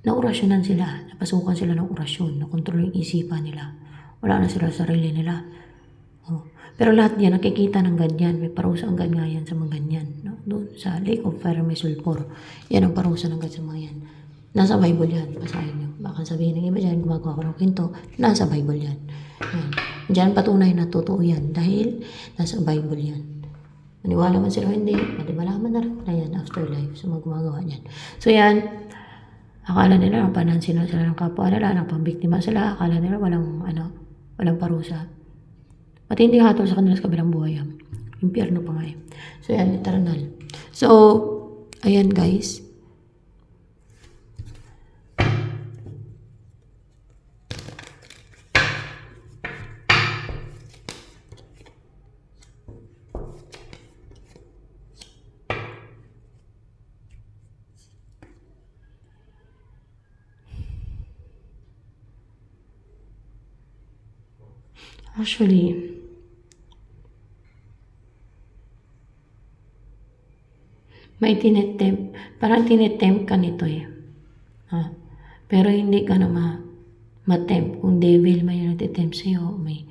naorasyonan sila, napasukan sila ng orasyon, nakontrol yung isipan nila. Wala na sila sa sarili nila. Pero lahat yan, nakikita ng ganyan. May parusa ang ganyan sa mga ganyan. No? Doon sa Lake of Fire may sulfur. Yan ang parusa ng ganyan sa mga yan. Nasa Bible yan, basahin nyo. Baka sabihin ng iba dyan, gumagawa ko ng kwento. Nasa Bible yan. Yan. Diyan patunay na totoo yan dahil nasa Bible yan. Maniwala man sila hindi, malalaman na rin na yan afterlife. So magumagawa yan. So yan, akala nila panansin sila ng kapwa nila, ng pambiktima sila, akala nila walang parusa. Pati hindi hatol sa kanila sa kabilang buhay. Impyerno pa nga eh. So yan, eternal. So, ayan guys. Actually, May tinetempt, parang tinetempt ka nito eh. Ha? Pero hindi ka na ma-tempt. Kung devil may natitempt sa'yo, may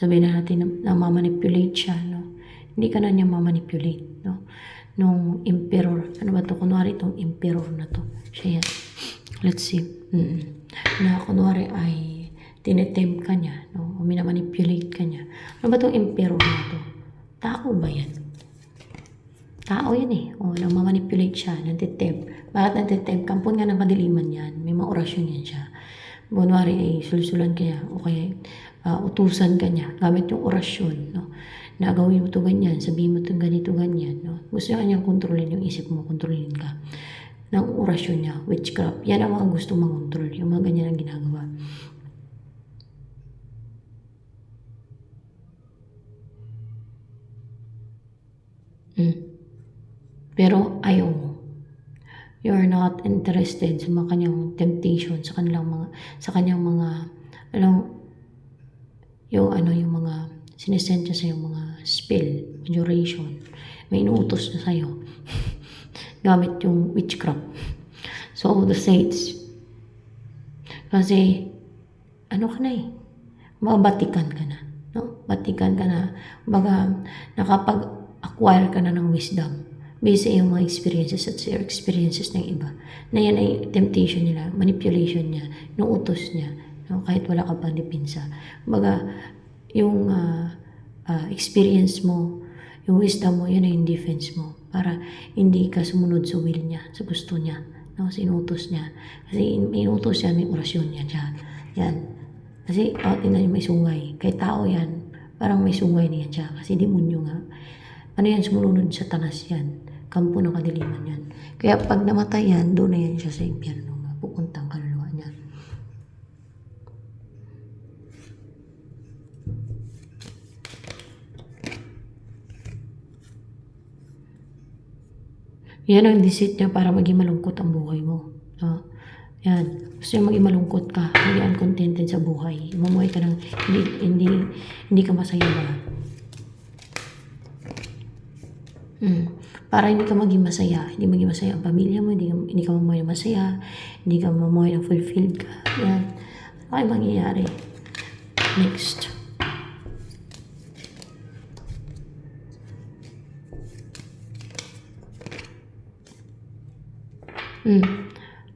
sabihin na natin na mamanipulate siya, no? Hindi ka na niya mamanipulate, no? Nung emperor, ano ba to? Kunwari itong emperor na to. Siya yan. Let's see. Na kunwari ay tinetempt ka niya, no? O minamanipulate ka niya. Ano ba itong emperor na to? Tao ba yan? Tao yan eh. O, namamanipulate siya, nantitempt. Bakit nantitempt? Kampon nga ng kadiliman yan. May mga orasyon yan siya. Kunwari ay sulsulan kaya o kaya utusan ka niya gamit yung orasyon, no? Na gawin mo to ganyan, sabihin mo to ganito ganyan, no? Gusto niya niyang kontrolin yung isip mo, kontrolin ka ng orasyon niya, witchcraft. Yan ang mga gusto mangontrol, yung mga ganyan ang ginagawa. Pero ayaw mo. You are not interested sa mga kanyang temptation, sa kanyang mga, alam, yung mga sinesend niya sa'yo, mga spell, conjuration, may inuutos na sa'yo. Gamit yung witchcraft. So, the saints, kasi, ano ka na eh, mabatikan ka na, no? Batikan ka na, baga, nakapag-acquire ka na ng wisdom based sa iyong mga experiences at sa experiences ng iba. Na yan ay temptation nila, manipulation niya, nung utos niya, no? Kahit wala ka pang dipinsa. Baga, yung experience mo, yung wisdom mo, yun ay yung defense mo. Para hindi ka sumunod sa will niya, sa gusto niya, no? Sinutos niya. Kasi inutos niya, may orasyon niya dyan. Yan. Kasi, tingnan niyo, may sungay. Kay tao yan, parang may sungay niya siya. Kasi demonyo nga. Ano yan, sumunod sa tanas yan. Kampo ng kadiliman yan. Kaya pag namatay yan, doon na yan siya sa impyerno. Pupuntang kaluluwa niya. Yan ang deceit niya para maging malungkot ang buhay mo. No? Yan. Gusto niya maging malungkot ka, maging uncontented sa buhay. Mamuhay ka ng hindi ka masaya ba? Para hindi ka maging masaya, hindi maging masaya ang pamilya mo, hindi ka mamuhay ng masaya, hindi ka mamuhay ng fulfilled ka. Yan. Ano kayo mangyayari? Next.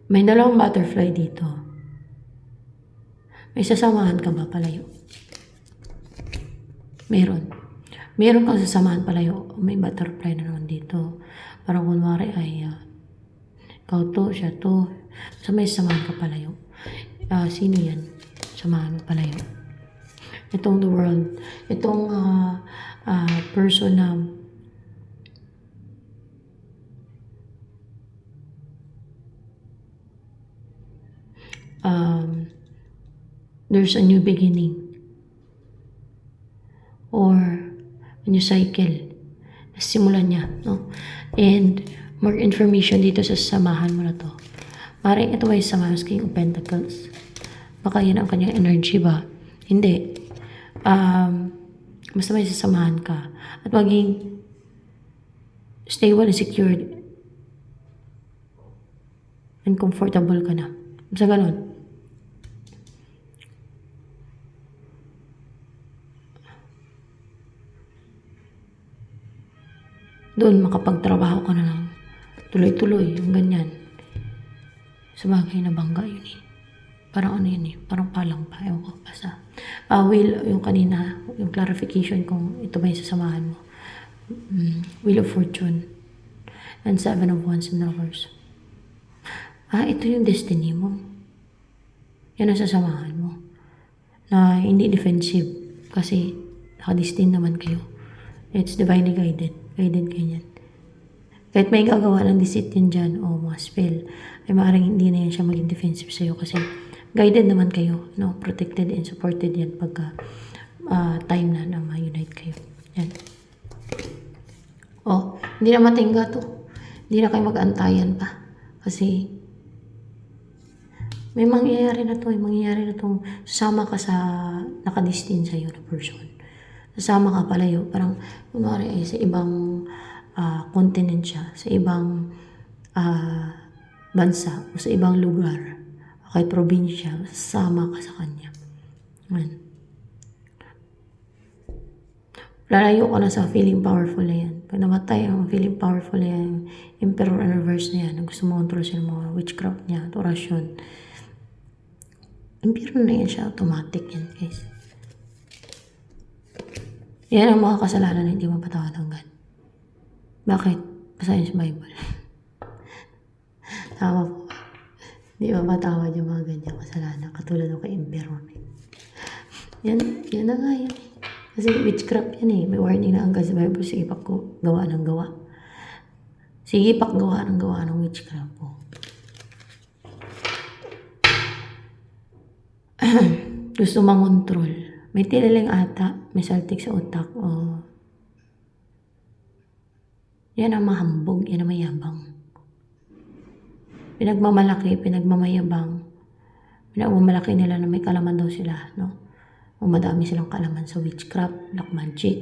May dalawang butterfly dito. May sasamahan ka ba palayo? Meron. Meron kang sasamahan palayo. May butterfly na naman dito. Parang kunwari ay ikaw to, siya to. So may sasamahan ka palayo. Sino yan? Samahan mo palayo. Itong the world. Itong person na there's a new beginning or a new cycle na simulan niya, no? And more information dito sa samahan mo na to. Parang ito ay samahan sa King of Pentacles. Baka yan ang kanyang energy ba? Hindi. Basta may sasamahan ka at maging stable and secured and comfortable ka na. Basta ganun. Doon makapagtrabaho ka na lang tuloy-tuloy, yung ganyan. Sabagay na bangga yun eh. Parang ano yun eh, parang palang pa. Ewan ko, basta. Will, yung kanina, yung clarification kung ito ba yung sasamahan mo. Wheel of Fortune and 7 of Wands in reverse. Ito yung destiny mo. Yan ang sasamahan mo. Na hindi defensive kasi nakadestined naman kayo. It's divinely guided. Guided kayo yan. Kahit may gagawa ng deceit yan dyan o mga spell, ay maaaring hindi na yan siya maging defensive sa'yo kasi guided naman kayo, no? Protected and supported yan pagka time na ma-unite kayo. Yan. Hindi na matingga to. Hindi na kayo mag-antayan pa. Kasi may mangyayari na to. May mangyayari na tong sasama ka sa nakadestined sa'yo na person. Sasama ka palayo. Parang, kunwari ay sa ibang continent siya, sa ibang bansa o sa ibang lugar o kahit probinsya, sasama ka sa kanya. Yan. Lalayo ka na sa feeling powerful na yan. Pag namatay ang feeling powerful na yan, emperor and reverse na yan, gusto mo control siya ng mga witchcraft niya, orasyon. Emperor na yan siya, automatic yan guys. Yan ang mga kasalanan na hindi mapatawad ng God. Bakit? Basahin sa Bible. Tama po. Hindi mapatawad yung mga ganyang kasalanan. Katulad ng kay Emperor. Yan na nga yan. Kasi witchcraft yan eh. May warning na ang God sa Bible. Sige pak gawa ng gawa. Sige pak gawa ng witchcraft po. Gusto mangontrol. May tiniling ata, may saltik sa utak, yan ang mahambog, yan ang mayabang. Pinagmamalaki, pinagmamayabang. Pinagmamalaki nila na may kalaman daw sila, no? O madami silang kalaman sa witchcraft, black magic,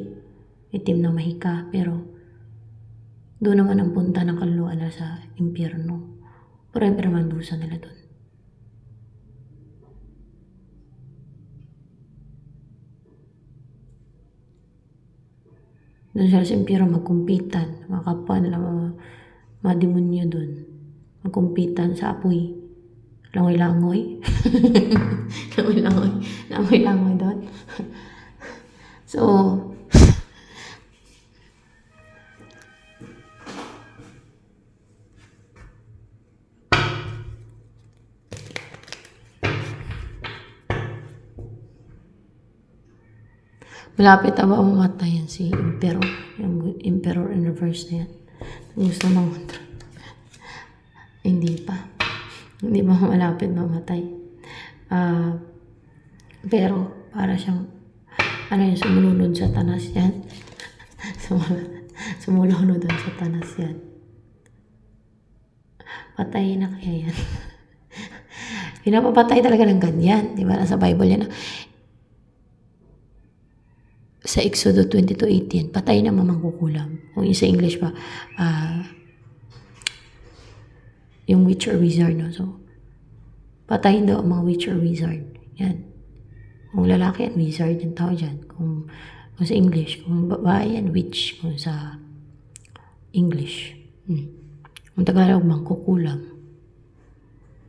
itim na mahika, pero doon naman ang punta ng kaluluwa nila sa impyerno. Forever man dusa nila doon. Doon sila sa impyerno magkumpitan, mga kapwa nila, mga demonyo doon. Magkumpitan sa apoy. Langoy-langoy. Langoy-langoy doon. So, malapit na ba mamatay yan si Emperor? Yung Emperor in reverse na yan. Gusto mang control. Hindi pa. Hindi ba malapit mamatay? Pero para siyang sumunod sa tanas yan. Sumunod sa tanas yan. Patay na kaya yan. Pinapapatay talaga ng ganyan. Di ba? Nasa Bible yan. Sa Exodus 22:18, patay na mamangkukulam. Kung sa English pa, yung witch or wizard, no? So, patayin daw ang mga witch or wizard. Yan. Kung lalaki yan, wizard yung tao dyan. Kung sa English, kung babae yan, witch. Kung sa English. Kung Tagalog, mangkukulam.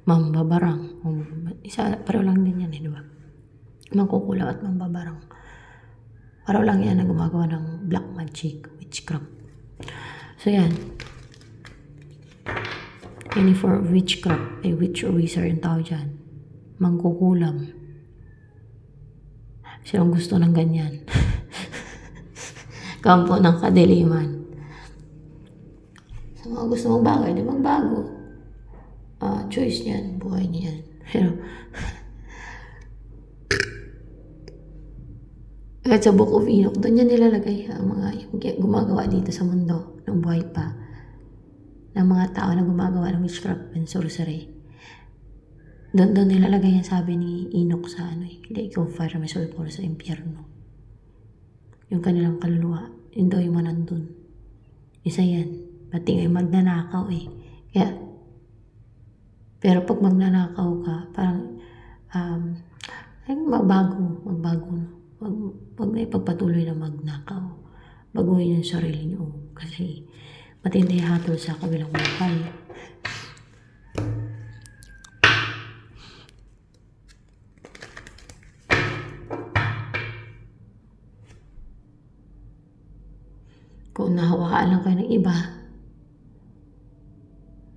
Mambabarang. Pareho lang din yan, di ba? Mangkukulam at mambabarang. Pareho lang yan na gumagawa ng black magic, witchcraft. So yan. Any for witchcraft, ay witch or wizard yung tao dyan. Mangkukulam. Silang gusto ng ganyan. Kampo ng kadiliman. Sa mga gusto magbago, di magbago. Choice niyan, buhay niyan. Pero, kahit sa Book of Enoch, doon yan nilalagay ang mga yung gumagawa dito sa mundo ng buhay pa ng mga tao na gumagawa ng witchcraft and sorcery. Doon nilalagay yan, sabi ni Enoch sa Lake of Fire, may sulfur sa impyerno. Yung kanilang kaluluwa, yun daw yung manandun. Isa yan. Pati ngayon magnanakaw eh. Kaya, pero pag magnanakaw ka, parang magbago no. Wag na ipagpatuloy na magnakaw. Baguhin yung sarili nyo. Kasi matindi hatol sa kabilang buhay. Kung nahawakaan lang kayo ng iba,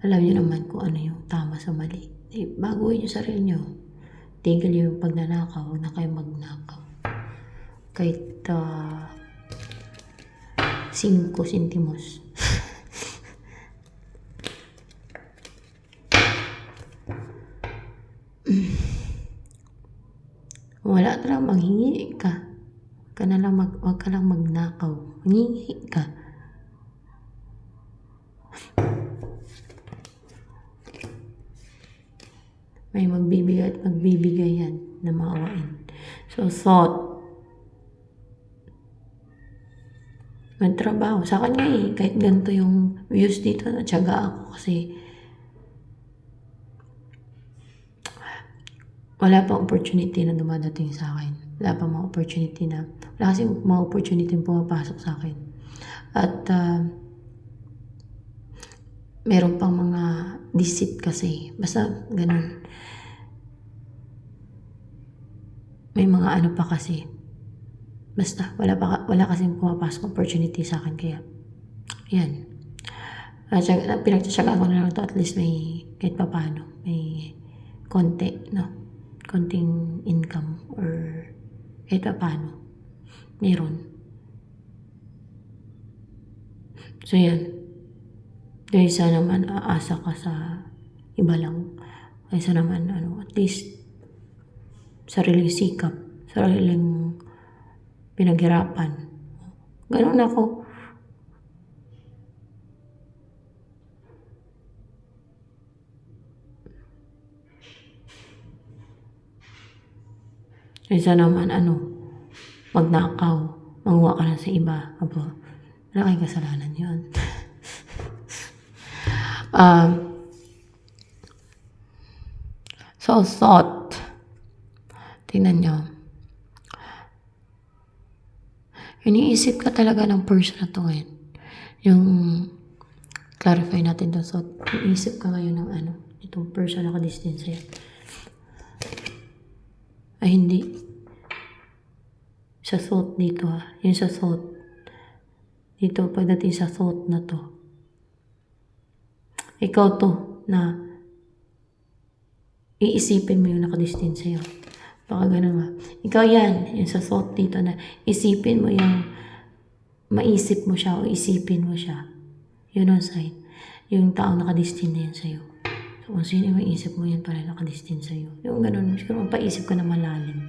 alam niyo naman kung ano yung tama sa mali. Baguhin yung sarili nyo. Tigil yung pagnanakaw. Huwag na kayo magnakaw. Kahit 5 centimos. Wala talaga, manghingi ka. Huwag ka lang magnakaw. Manghingi ka. May magbibigay at magbibigay yan na maawain. So, thought. magtrabaho. Sa akin nga kahit ganito yung views dito, natyaga ako kasi wala pang opportunity na dumadating sa akin. Wala pang mga opportunity na, wala kasi mga opportunity yung pumapasok sa akin. At meron pang mga deceit kasi. Basta ganun. May mga ano pa kasi. Basta, wala kasing pumapasok opportunity sa akin. Kaya, yan. Pinagtsatsagaan ko na lang ito, at least may, kahit pa paano, may konti, no? Konting income, or kahit pa paano, meron. So, yan. Kaysa naman aasa ka sa iba lang. Kaysa naman, at least, sariling sikap, sariling pinaghirapan. Ganun ako. Kaysa naman, magnakaw, manguha ka lang sa iba. Aba, wala kayong kasalanan yun. So, thought. Tingnan nyo. Iniisip ka talaga ng person na to ngayon. Yung, clarify natin to. So, iniisip ka ngayon ng itong person na ka-distance sa'yo. Ay, hindi. Sa thought dito Yung sa thought. Dito, pagdating sa thought na to. Ikaw to, na iisipin mo yung nakadistance sa'yo. Baka ganun ba? Ikaw yan, yung sa thought dito na isipin mo yung maisip mo siya o isipin mo siya. Yun ang sign. Yung taong nakadistance na yan sa'yo. So, kung sino yung maisip mo, yan pala nakadistance sa'yo. Yung ganun, siguro paisip ka na malalim.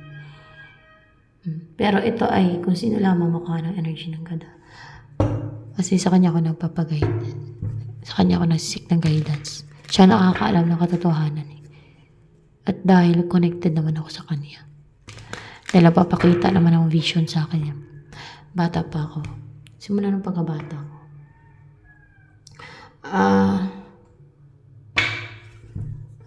Pero ito ay kung sino lamang makuha ng energy ng God. Kasi sa kanya ako nagpapaguide. Sa kanya ako nagsisik ng guidance. Siya nakakaalam ng katotohanan At dahil connected naman ako sa kanya. Dahil napapakita naman ang vision sa kanya. Bata pa ako. Simula ng pagkabata ko.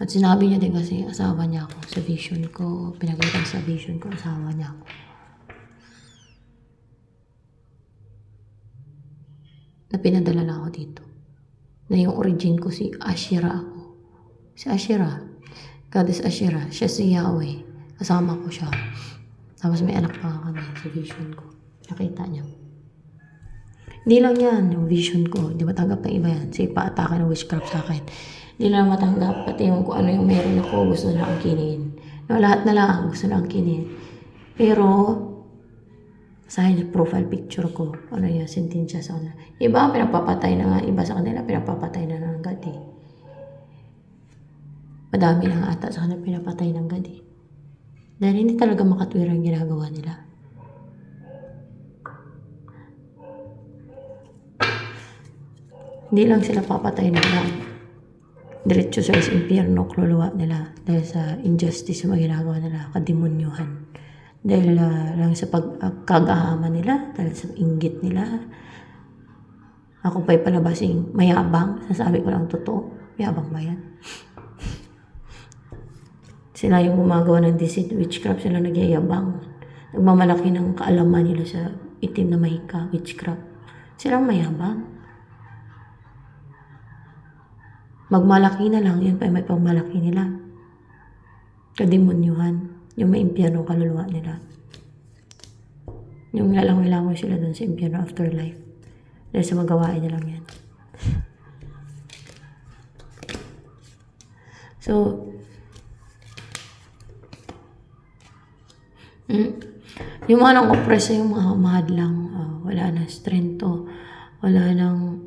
At sinabi niya din kasi asawa niya ako sa vision ko. Pinagalitan sa vision ko, asawa niya ako. Na pinadala na ako dito. Na yung origin ko si Ashira ako. Si Ashira. Goddess Ashira. Siya si Yahweh. Kasama ko siya. Tapos may anak pa kami sa vision ko. Nakita niya. Hindi lang yan, yung vision ko. Hindi matanggap ng iba yan. Sige, paatake ng witchcraft sa akin. Hindi lang matanggap. Pati yung kung ano yung meron ako, gusto na angkinin. No, lahat na lang gusto na angkinin. Pero, sa yung profile picture ko, ano yung sentensya sa kanila. Iba, pinapapatay na nga. Iba sa kanila, pinapapatay na ng God eh. Madami na nga ata sa kanila pinapatay ng God eh. Dahil hindi talaga makatwira ang ginagawa nila. Hindi lang sila papatay nila. Diretso sa impyerno, kluluwa nila. Dahil sa injustice yung ginagawa nila, kademonyuhan. Dahil lang sa pagkagahaman nila, dahil sa inggit nila. Ako pa'y palabasing mayabang. Sasabi ko lang totoo. Mayabang ba yan? Sila yung gumagawa ng deceit, witchcraft, sila nagyayabang. Nagmamalaki ng kaalaman nila sa itim na mahika, witchcraft. Silang mayabang. Magmalaki na lang, yun pa may pagmalaki nila. Kademonyuhan, yung may impyerno kaluluwa nila. Yung lalangoy-langoy sila dun sa impyerno afterlife. Dahil sa magawain nila lang yan. So, yung mga nang-oppress yung mga mahadlang, wala na strength to, wala nang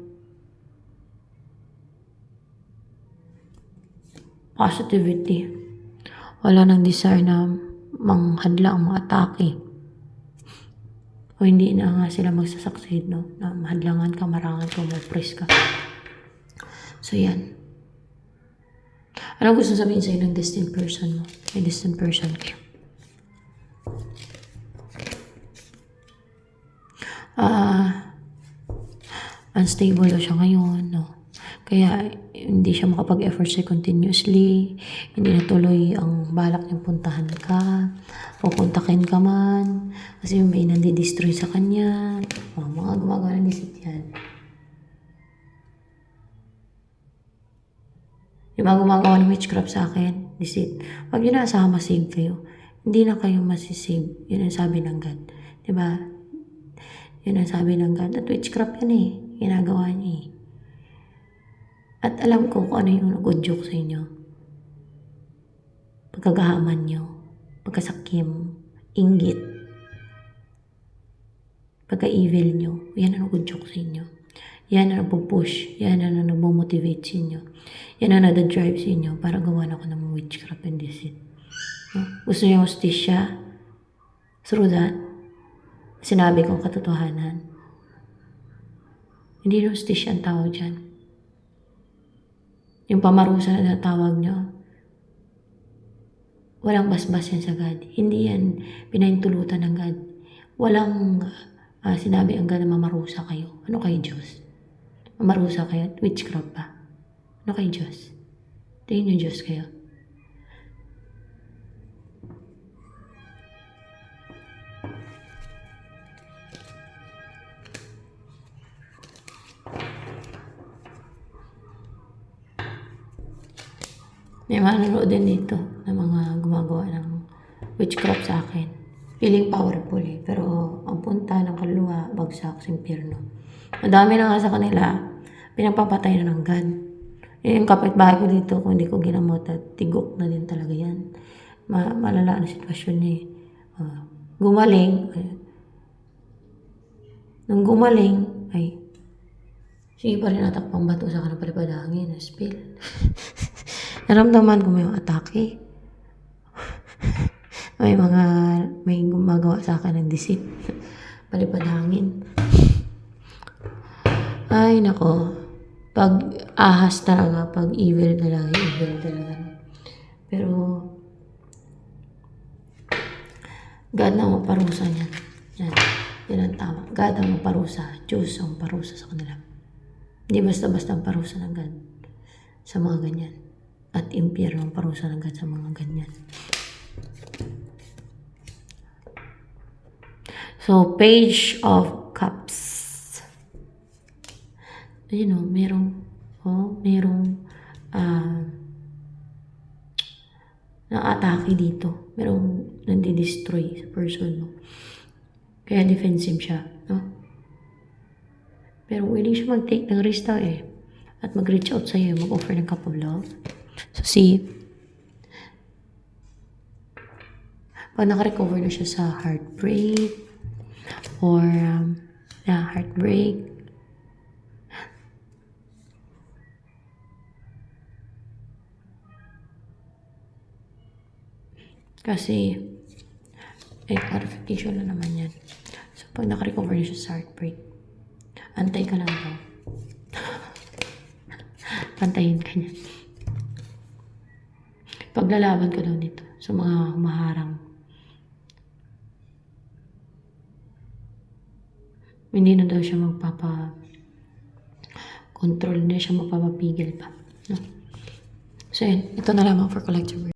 positivity, wala nang desire na manghadlang, mga atake, o hindi na nga sila magsasucceed, no? Na mahadlangan ka, marangan ka, ma-oppress ka. So yan. Ano gusto sabihin sa'yo ng destined person mo? May destined person ka. unstable daw siya ngayon, no? Kaya hindi siya makapag-effort siya continuously, hindi natuloy ang balak niyang puntahan ka, pupuntakin ka man, kasi may nandi-destroy sa kanya, mga gumagawa ng deceit yan. Yung mga gumagawa ng witchcraft sa akin, deceit, pag yun nasa masave kayo, hindi na kayo masisave, yun ang sabi ng God, diba? Yun ang sabi ng God, at witchcraft yan eh, ginagawa niya eh. At alam ko kung ano yung nag-udyok sa inyo. Pagkagahaman nyo, pagkasakim, inggit, pagka-evil nyo, yan ang nag-udyok sa inyo. Yan ang nagpo-push, yan ang nagmo-motivate sa inyo. Yan ang nag-drive sa inyo para gawa na ako ng witchcraft and deceit. Gusto niyo hostisya? Through that, sinabi kong katotohanan. Hindi na hostisya ang tawag dyan. Yung pamarusa na natawag nyo, walang basbas yan sa God. Hindi yan pinahintulutan ng God. Walang sinabi ang God na mamarusa kayo. Ano kay Diyos? Mamarusa kayo at witchcraft pa. Ano kay Diyos? Tingin nyo Diyos kayo. May manonood din dito ng mga gumagawa ng witchcraft sa akin. Feeling powerful eh. Pero ang punta ng kaluluwa, bagsak sa impyerno. Madami na nga sa kanila, pinapapatay na ng God. Yung kapitbahay ko dito, kung hindi ko ginamot at tigok na din talaga yan. Malala na sitwasyon niya eh. Gumaling. Nung gumaling, ay, sige pa rin natakpang bato sa kanang palipadangin, spill. Naramdaman ko may atake. may gumagawa sa akin ng deceit. Palipadangin. Ay, nako. Pag ahas talaga, pag evil talaga. Pero, God na maparusa niyan. Yan ang tama. God ang maparusa. Diyos ang parusa sa kanila. Hindi basta-basta ang parusa ng God sa mga ganyan. At impyerno ang parusa ng God sa mga ganyan. So, Page of Cups. Ayun o, merong na-atake dito. Merong nandi-destroy sa person mo. Kaya defensive siya, no? Pero willing siya mag-take ng risk daw eh. At mag-reach out sa'yo, mag-offer ng cup of love. So, see, pag nakarecover na siya sa heartbreak, or, heartbreak, kasi, clarification na naman yan. So, pag nakarecover na siya sa heartbreak, antay ka lang daw. Pantayin ka niya. Paglalaban ka daw nito sa mga humaharang. Hindi na daw siya magpapa-control, hindi siya magpapapigil pa. No? So, yun. Ito na lamang for collective.